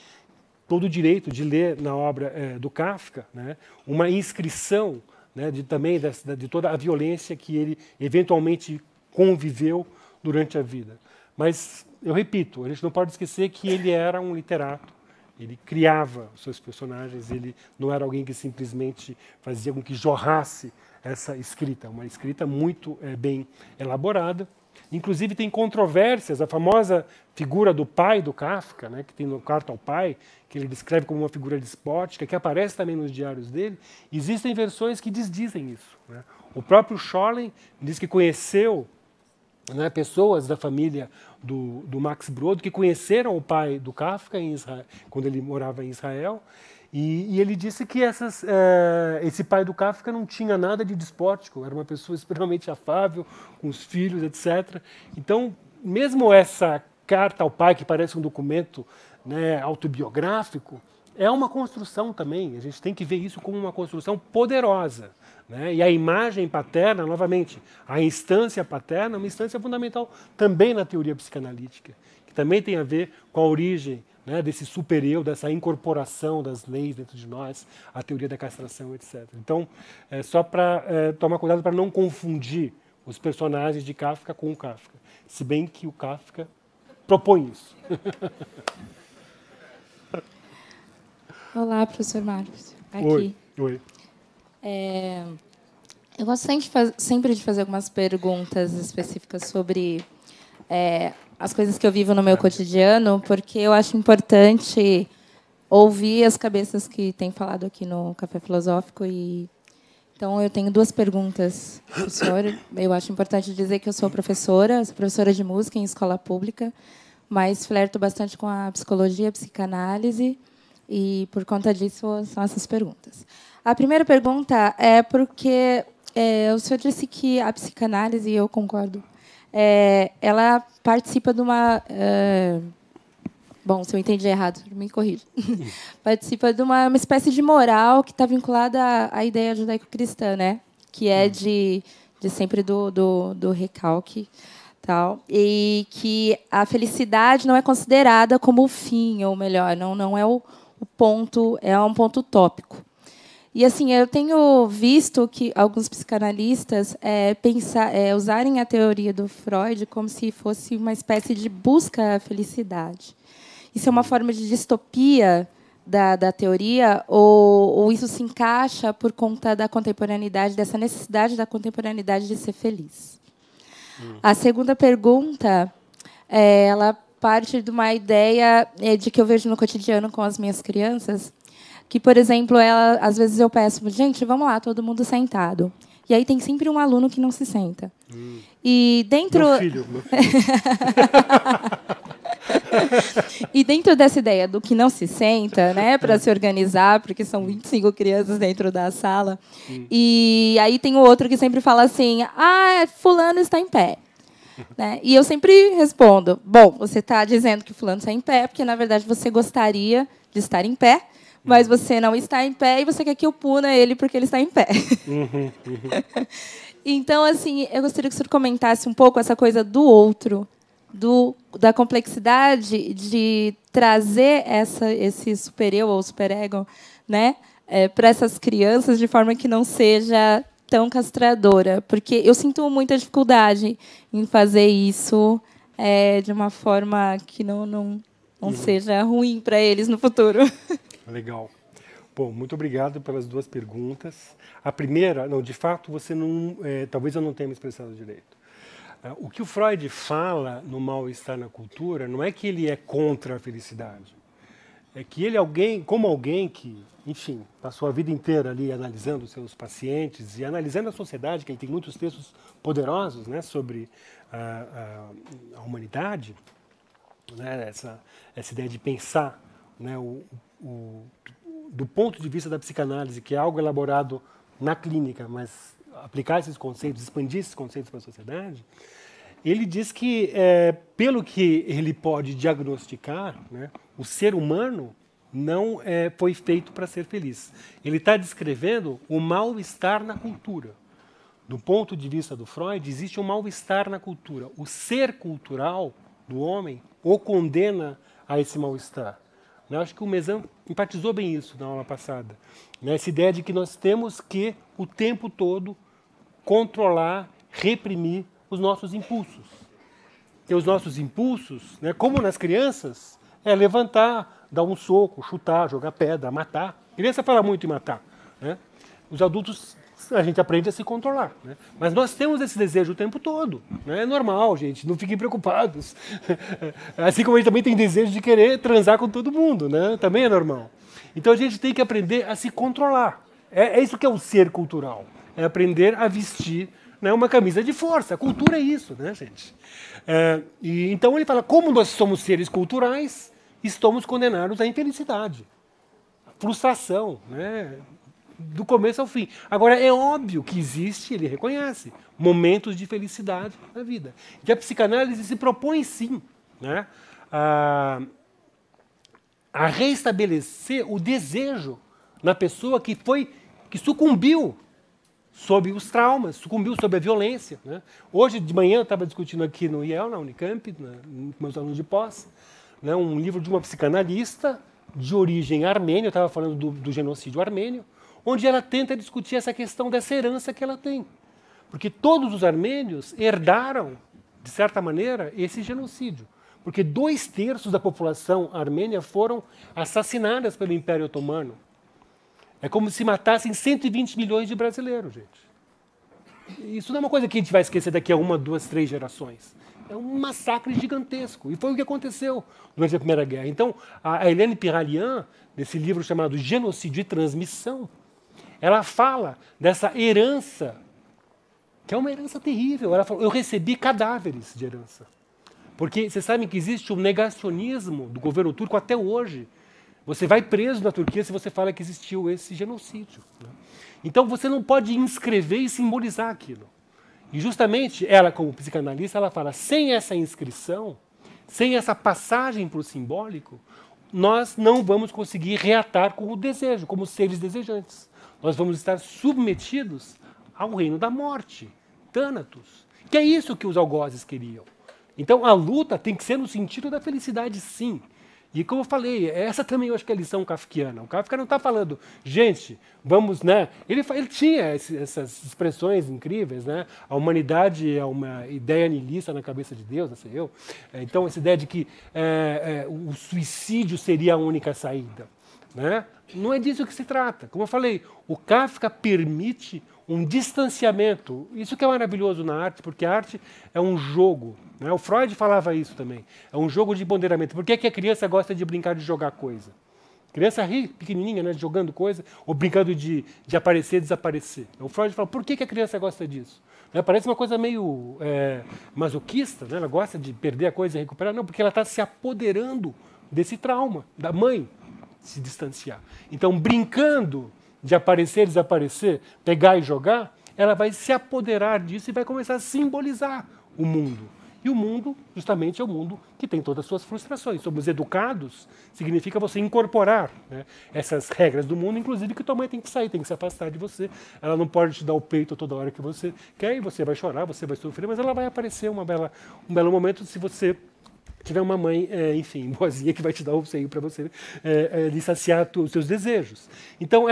todo o direito de ler na obra do Kafka, né, uma inscrição, né, também de toda a violência que ele eventualmente conviveu durante a vida. Mas, eu repito, a gente não pode esquecer que ele era um literato, ele criava os seus personagens, ele não era alguém que simplesmente fazia com que jorrasse essa escrita, uma escrita muito bem elaborada. Inclusive tem controvérsias, a famosa figura do pai do Kafka, né, que tem no Carta ao Pai, que ele descreve como uma figura despótica, que aparece também nos diários dele. Existem versões que desdizem isso, né? O próprio Scholem diz que conheceu, né, pessoas da família do Max Brod que conheceram o pai do Kafka em Israel, quando ele morava em Israel, e ele disse que esse pai do Kafka não tinha nada de despótico, era uma pessoa extremamente afável com os filhos, etc. Então, mesmo essa carta ao pai, que parece um documento, né, autobiográfico, é uma construção também. A gente tem que ver isso como uma construção poderosa, né? E a imagem paterna, novamente, a instância paterna é uma instância fundamental também na teoria psicanalítica, que também tem a ver com a origem, né, desse super-eu, dessa incorporação das leis dentro de nós, a teoria da castração, etc. Então, só para tomar cuidado para não confundir os personagens de Kafka com o Kafka, se bem que o Kafka propõe isso. Olá, professor Marcos. Aqui. Oi. Oi. Eu gosto sempre de fazer algumas perguntas específicas sobre as coisas que eu vivo no meu cotidiano, porque eu acho importante ouvir as cabeças que têm falado aqui no Café Filosófico. Então, eu tenho duas perguntas, professor. Eu acho importante dizer que eu sou professora de música em escola pública, mas flerto bastante com a psicologia, a psicanálise, e, por conta disso, são essas perguntas. A primeira pergunta é porque o senhor disse que a psicanálise, e eu concordo, ela participa de uma bom, se eu entendi errado, me corrija, participa de uma espécie de moral que está vinculada à ideia judaico-cristã, né? Que é de sempre do recalque, tal, e que a felicidade não é considerada como o fim, ou melhor, não é o ponto, é um ponto utópico. E assim, eu tenho visto que alguns psicanalistas usarem a teoria do Freud como se fosse uma espécie de busca à felicidade. Isso é uma forma de distopia da teoria, ou isso se encaixa por conta da contemporaneidade, dessa necessidade da contemporaneidade de ser feliz? A segunda pergunta, ela parte de uma ideia de que eu vejo no cotidiano com as minhas crianças, que, por exemplo, às vezes eu peço, gente, vamos lá, todo mundo sentado. E aí tem sempre um aluno que não se senta. E dentro... Meu filho. E dentro dessa ideia do que não se senta, né, para se organizar, porque são 25 crianças dentro da sala, e aí tem o outro que sempre fala assim, fulano está em pé. Né? E eu sempre respondo, bom, você está dizendo que fulano está em pé, porque, na verdade, você gostaria de estar em pé, mas você não está em pé e você quer que eu puna ele porque ele está em pé. Então, assim, eu gostaria que o senhor comentasse um pouco essa coisa do outro, da complexidade de trazer esse super-eu ou super-ego, né, para essas crianças de forma que não seja tão castradora. Porque eu sinto muita dificuldade em fazer isso de uma forma que não seja ruim para eles no futuro. Legal. Bom, muito obrigado pelas duas perguntas. A primeira, não, de fato, você não, talvez eu não tenha me expressado direito. O que o Freud fala no mal-estar na cultura não é que ele é contra a felicidade. É que ele como alguém que, enfim, passou a vida inteira ali analisando os seus pacientes e analisando a sociedade, que ele tem muitos textos poderosos, né, sobre a humanidade, né, essa ideia de pensar, né, do ponto de vista da psicanálise, que é algo elaborado na clínica, mas aplicar esses conceitos, expandir esses conceitos para a sociedade, ele diz que, pelo que ele pode diagnosticar, né, o ser humano não foi feito para ser feliz. Ele está descrevendo o mal-estar na cultura. Do ponto de vista do Freud, existe um mal-estar na cultura. O ser cultural do homem o condena a esse mal-estar. Eu acho que o Mezan enfatizou bem isso na aula passada. Essa ideia de que nós temos que, o tempo todo, controlar, reprimir os nossos impulsos. E os nossos impulsos, né, como nas crianças, é levantar, dar um soco, chutar, jogar pedra, matar. A criança fala muito em matar. Né? Os adultos, a gente aprende a se controlar. Né? Mas nós temos esse desejo o tempo todo. Né? É normal, gente, não fiquem preocupados. Assim como a gente também tem desejo de querer transar com todo mundo. Né? Também é normal. Então a gente tem que aprender a se controlar. É isso que é o ser cultural. É aprender a vestir, né, uma camisa de força. A cultura é isso, né, gente? Então ele fala, como nós somos seres culturais, estamos condenados à infelicidade, à frustração, né, do começo ao fim. Agora, é óbvio que existe, ele reconhece, momentos de felicidade na vida. E a psicanálise se propõe, sim, né, a reestabelecer o desejo na pessoa que sucumbiu sob os traumas, sucumbiu sob a violência. Né? Hoje de manhã eu estava discutindo aqui no IEL, na Unicamp, com meus alunos de pós, né, um livro de uma psicanalista de origem armênia, eu estava falando do genocídio armênio, onde ela tenta discutir essa questão dessa herança que ela tem. Porque todos os armênios herdaram, de certa maneira, esse genocídio. Porque 2/3 da população armênia foram assassinadas pelo Império Otomano. É como se matassem 120 milhões de brasileiros, gente. Isso não é uma coisa que a gente vai esquecer daqui a 1, 2, 3 gerações. É um massacre gigantesco. E foi o que aconteceu durante a Primeira Guerra. Então, a Hélène Piralian, nesse livro chamado Genocídio e Transmissão, ela fala dessa herança, que é uma herança terrível. Ela fala, eu recebi cadáveres de herança. Porque vocês sabem que existe um negacionismo do governo turco até hoje. Você vai preso na Turquia se você fala que existiu esse genocídio. Né? Então você não pode inscrever e simbolizar aquilo. E justamente ela, como psicanalista, ela fala, sem essa inscrição, sem essa passagem para o simbólico, nós não vamos conseguir reatar com o desejo, como seres desejantes. Nós vamos estar submetidos ao reino da morte, Thanatos, que é isso que os algozes queriam. Então, a luta tem que ser no sentido da felicidade, sim. E como eu falei, essa também eu acho que é a lição kafkiana. O Kafka não está falando, gente, vamos, né? Ele tinha essas expressões incríveis, né? A humanidade é uma ideia nihilista na cabeça de Deus, não sei eu. Então, essa ideia de que o suicídio seria a única saída, né? Não é disso que se trata. Como eu falei, o Kafka permite um distanciamento. Isso que é maravilhoso na arte, porque a arte é um jogo. Né? O Freud falava isso também. É um jogo de ponderamento. Por que a criança gosta de brincar de jogar coisa? A criança ri, pequenininha, né, jogando coisa, ou brincando de aparecer e desaparecer. O Freud fala, por que a criança gosta disso? Né? Parece uma coisa meio masoquista, né? Ela gosta de perder a coisa e recuperar. Não, porque ela está se apoderando desse trauma, da mãe se distanciar. Então, brincando de aparecer, desaparecer, pegar e jogar, ela vai se apoderar disso e vai começar a simbolizar o mundo. E o mundo, justamente, é o mundo que tem todas as suas frustrações. Somos educados, significa você incorporar, né, essas regras do mundo, inclusive que tua mãe tem que sair, tem que se afastar de você. Ela não pode te dar o peito toda hora que você quer, e você vai chorar, você vai sofrer, mas ela vai aparecer um belo momento se você tiver uma mãe, enfim, boazinha, que vai te dar o seio para você lhe saciar os seus desejos. Então,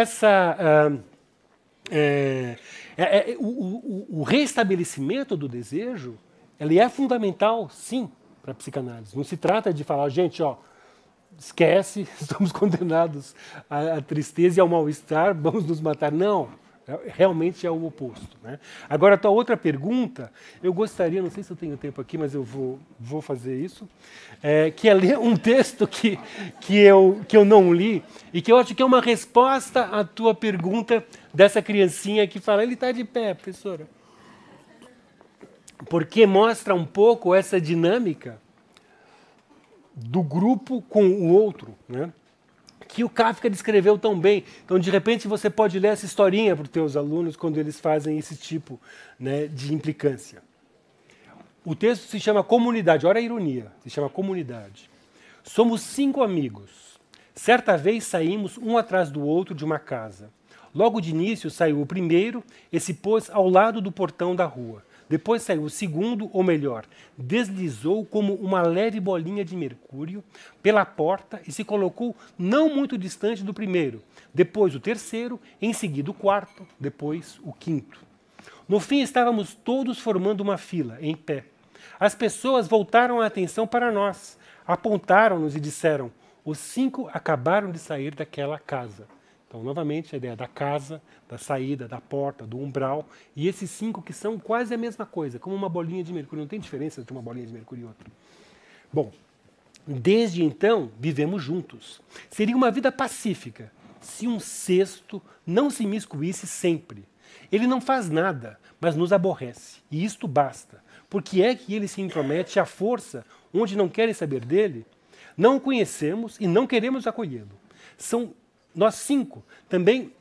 o reestabelecimento do desejo, ele é fundamental, sim, para a psicanálise. Não se trata de falar, gente, ó, esquece, estamos condenados à tristeza e ao mal-estar, vamos nos matar. Não. Realmente é o oposto. Né? Agora, a tua outra pergunta, eu gostaria, não sei se eu tenho tempo aqui, mas eu vou fazer isso, que é ler um texto que eu não li e que eu acho que é uma resposta à tua pergunta dessa criancinha que fala, ele está de pé, professora. Porque mostra um pouco essa dinâmica do grupo com o outro, né? Que o Kafka descreveu tão bem. Então, de repente, você pode ler essa historinha para os teus alunos quando eles fazem esse tipo, né, de implicância. O texto se chama Comunidade. Olha a ironia. Se chama Comunidade. Somos 5 amigos. Certa vez saímos um atrás do outro de uma casa. Logo de início saiu o primeiro e se pôs ao lado do portão da rua. Depois saiu o segundo, ou melhor, deslizou como uma leve bolinha de mercúrio pela porta e se colocou não muito distante do primeiro. Depois o terceiro, em seguida o quarto, depois o quinto. No fim estávamos todos formando uma fila, em pé. As pessoas voltaram a atenção para nós, apontaram-nos e disseram, os 5 acabaram de sair daquela casa. Então, novamente, a ideia da casa, da saída, da porta, do umbral, e esses 5 que são quase a mesma coisa, como uma bolinha de mercúrio. Não tem diferença entre uma bolinha de mercúrio e outra. Bom, desde então, vivemos juntos. Seria uma vida pacífica, se um sexto não se imiscuísse sempre. Ele não faz nada, mas nos aborrece, e isto basta. Por que é que ele se intromete à força, onde não querem saber dele? Não o conhecemos e não queremos acolhê-lo. Nós 5 também,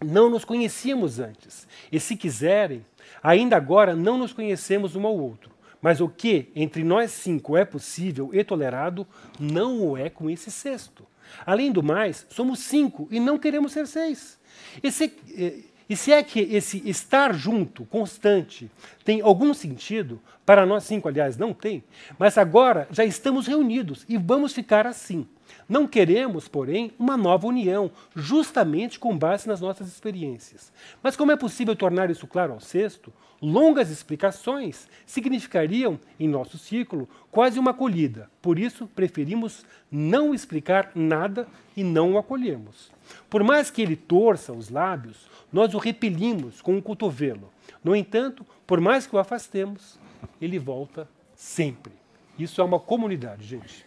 não nos conhecíamos antes. E se quiserem, ainda agora não nos conhecemos um ao outro. Mas o que entre nós 5 é possível e tolerado, não o é com esse sexto. Além do mais, somos 5 e não queremos ser 6. E se é que esse estar junto, constante, tem algum sentido, para nós 5, aliás, não tem, mas agora já estamos reunidos e vamos ficar assim. Não queremos, porém, uma nova união, justamente com base nas nossas experiências. Mas como é possível tornar isso claro ao sexto? Longas explicações significariam, em nosso círculo, quase uma acolhida. Por isso, preferimos não explicar nada e não o acolhemos. Por mais que ele torça os lábios, nós o repelimos com o cotovelo. No entanto, por mais que o afastemos, ele volta sempre. Isso é uma comunidade, gente.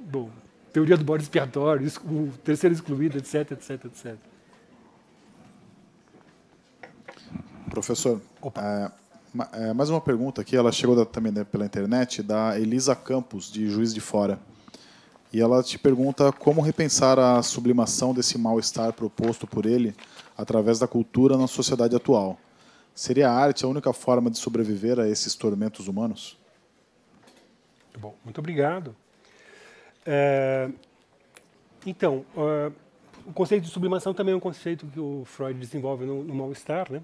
Bom, teoria do bode expiatório, o terceiro excluído, etc, etc, etc. Professor, mais uma pergunta aqui, ela chegou também pela internet, da Elisa Campos, de Juiz de Fora. E ela te pergunta como repensar a sublimação desse mal-estar proposto por ele através da cultura na sociedade atual. Seria a arte a única forma de sobreviver a esses tormentos humanos? Bom, muito obrigado. Então, o conceito de sublimação também é um conceito que o Freud desenvolve no Mal-Estar, né?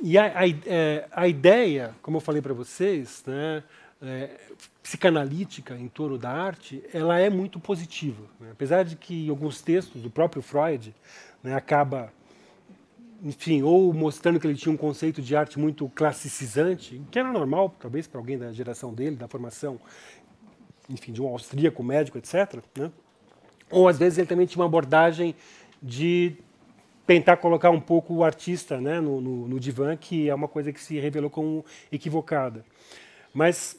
E a ideia, como eu falei para vocês, né, psicanalítica em torno da arte, ela é muito positiva, né? Apesar de que em alguns textos do próprio Freud, né, acaba, enfim, ou mostrando que ele tinha um conceito de arte muito classicizante, que era normal, talvez, para alguém da geração dele, da formação, enfim, de um austríaco, médico, etc., né? Ou, às vezes, ele também tinha uma abordagem de tentar colocar um pouco o artista, né, no divã, que é uma coisa que se revelou como equivocada. Mas,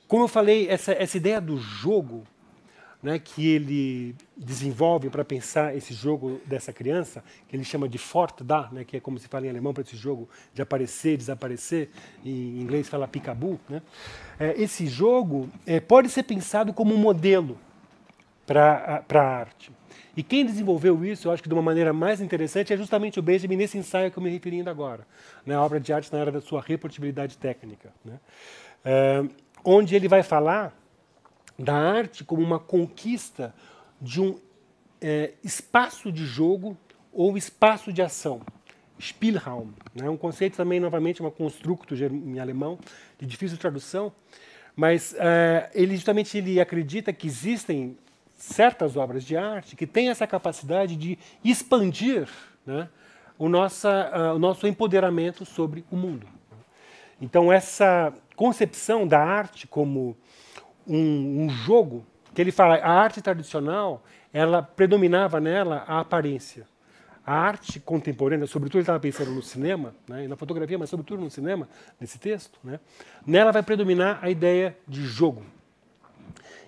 como eu falei, essa ideia do jogo, né, que ele desenvolve para pensar esse jogo dessa criança, que ele chama de Fortda, né, que é como se fala em alemão para esse jogo de aparecer e desaparecer, em inglês fala peekaboo, né? Esse jogo pode ser pensado como um modelo para a arte. E quem desenvolveu isso, eu acho que de uma maneira mais interessante, é justamente o Benjamin nesse ensaio que eu me referi ainda agora, né, a obra de arte na era da sua reprodutibilidade técnica, né? Onde ele vai falar da arte como uma conquista de um espaço de jogo ou espaço de ação, Spielraum, né? Um conceito também, novamente, um construto em alemão, de difícil tradução, mas ele justamente acredita que existem certas obras de arte que têm essa capacidade de expandir, né, o nosso empoderamento sobre o mundo. Então, essa concepção da arte como um jogo, que ele fala, a arte tradicional, ela predominava nela a aparência. A arte contemporânea, sobretudo ele estava pensando no cinema, né, e na fotografia, mas sobretudo no cinema, nesse texto, né, nela vai predominar a ideia de jogo.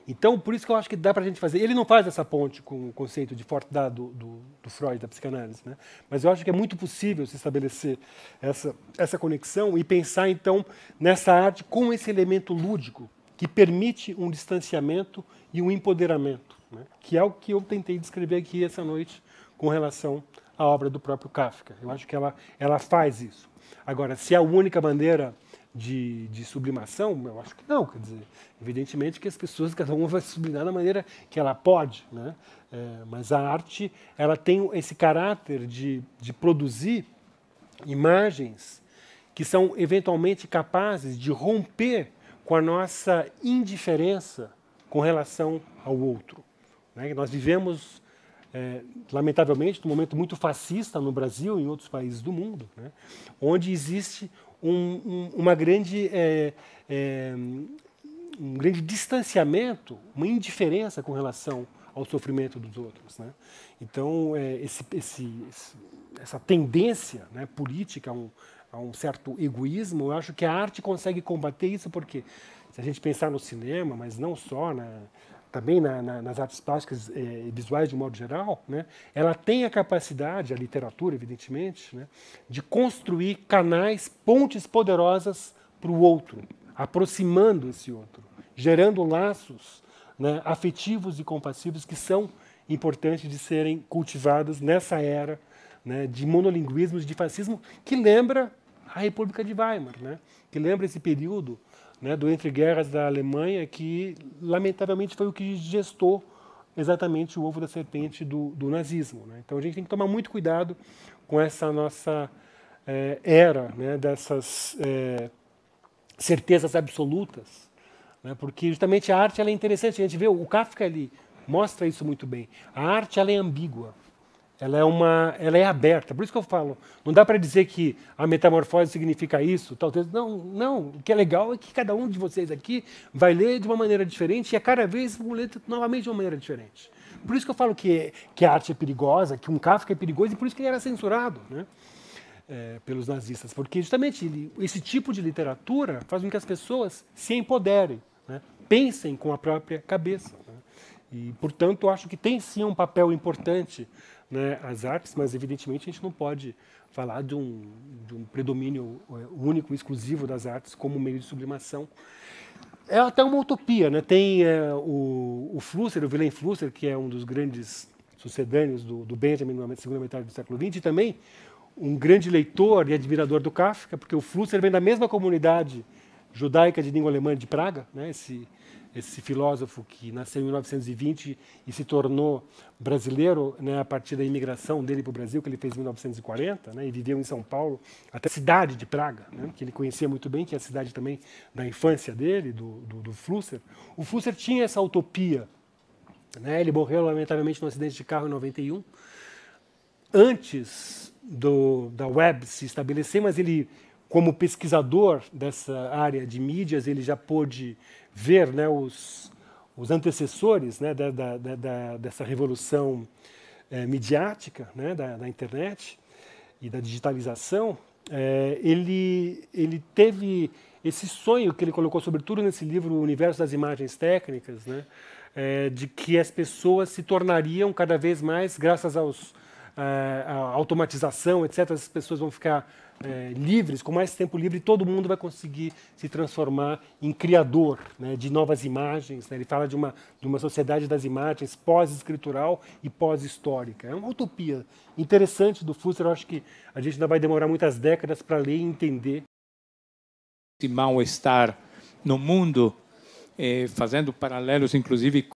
Então, por isso que eu acho que dá para a gente fazer. Ele não faz essa ponte com o conceito de Fortda do Freud, da psicanálise, né? Mas eu acho que é muito possível se estabelecer essa conexão e pensar, então, nessa arte com esse elemento lúdico que permite um distanciamento e um empoderamento, né? Que é o que eu tentei descrever aqui essa noite com relação à obra do próprio Kafka. Eu acho que ela faz isso. Agora, se é a única bandeira de sublimação, eu acho que não. Quer dizer, evidentemente que as pessoas, cada uma vai sublimar da maneira que ela pode, né? Mas a arte, ela tem esse caráter de produzir imagens que são eventualmente capazes de romper com a nossa indiferença com relação ao outro, né? Nós vivemos, lamentavelmente, num momento muito fascista no Brasil e em outros países do mundo, né? Onde existe um grande distanciamento, uma indiferença com relação ao sofrimento dos outros, né? Então, essa tendência, né, política a um certo egoísmo, eu acho que a arte consegue combater isso, porque se a gente pensar no cinema, mas não só, também nas artes plásticas e visuais de um modo geral, né, ela tem a capacidade, a literatura, evidentemente, né, de construir canais, pontes poderosas para o outro, aproximando esse outro, gerando laços, né, afetivos e compassivos que são importantes de serem cultivados nessa era, né, de monolinguismos, de fascismo, que lembra a República de Weimar, né, que lembra esse período, né, do entre-guerras da Alemanha, que, lamentavelmente, foi o que gestou exatamente o ovo da serpente do nazismo, né? Então, a gente tem que tomar muito cuidado com essa nossa era, né, dessas certezas absolutas, né, porque, justamente, a arte ela é interessante. A gente vê, o Kafka ele mostra isso muito bem. A arte ela é ambígua. Ela é aberta. Por isso que eu falo, não dá para dizer que a metamorfose significa isso, talvez. Não. O que é legal é que cada um de vocês aqui vai ler de uma maneira diferente e a cada vez vão ler novamente de uma maneira diferente. Por isso que eu falo que a arte é perigosa, que um Kafka é perigoso, e por isso que ele era censurado, né, pelos nazistas. Porque, justamente, esse tipo de literatura faz com que as pessoas se empoderem, né, pensem com a própria cabeça, né? E, portanto, eu acho que tem, sim, um papel importante, né, as artes, mas, evidentemente, a gente não pode falar de um predomínio único, exclusivo das artes como meio de sublimação. É até uma utopia, né? Tem o Flusser, o Wilhelm Flusser, que é um dos grandes sucedâneos do Benjamin na segunda metade do século XX, e também um grande leitor e admirador do Kafka, porque o Flusser vem da mesma comunidade judaica de língua alemã de Praga, né? Esse filósofo que nasceu em 1920 e se tornou brasileiro, né, a partir da imigração dele para o Brasil, que ele fez em 1940, né, e viveu em São Paulo, até a cidade de Praga, né, que ele conhecia muito bem, que é a cidade também da infância dele, do Flusser. O Flusser tinha essa utopia, né, ele morreu lamentavelmente num acidente de carro em 91, antes da web se estabelecer, mas ele, como pesquisador dessa área de mídias, ele já pôde ver, né, os antecessores, né, dessa revolução midiática, né, da internet e da digitalização. Ele teve esse sonho que ele colocou, sobretudo nesse livro, O Universo das Imagens Técnicas, né, de que as pessoas se tornariam cada vez mais, graças à automatização, etc., as pessoas vão ficar livres, com mais tempo livre, todo mundo vai conseguir se transformar em criador, né, de novas imagens. Né? Ele fala de uma sociedade das imagens pós-escritural e pós-histórica. É uma utopia interessante do Flusser. Eu acho que a gente ainda vai demorar muitas décadas para ler e entender. Esse mal-estar no mundo, fazendo paralelos, inclusive,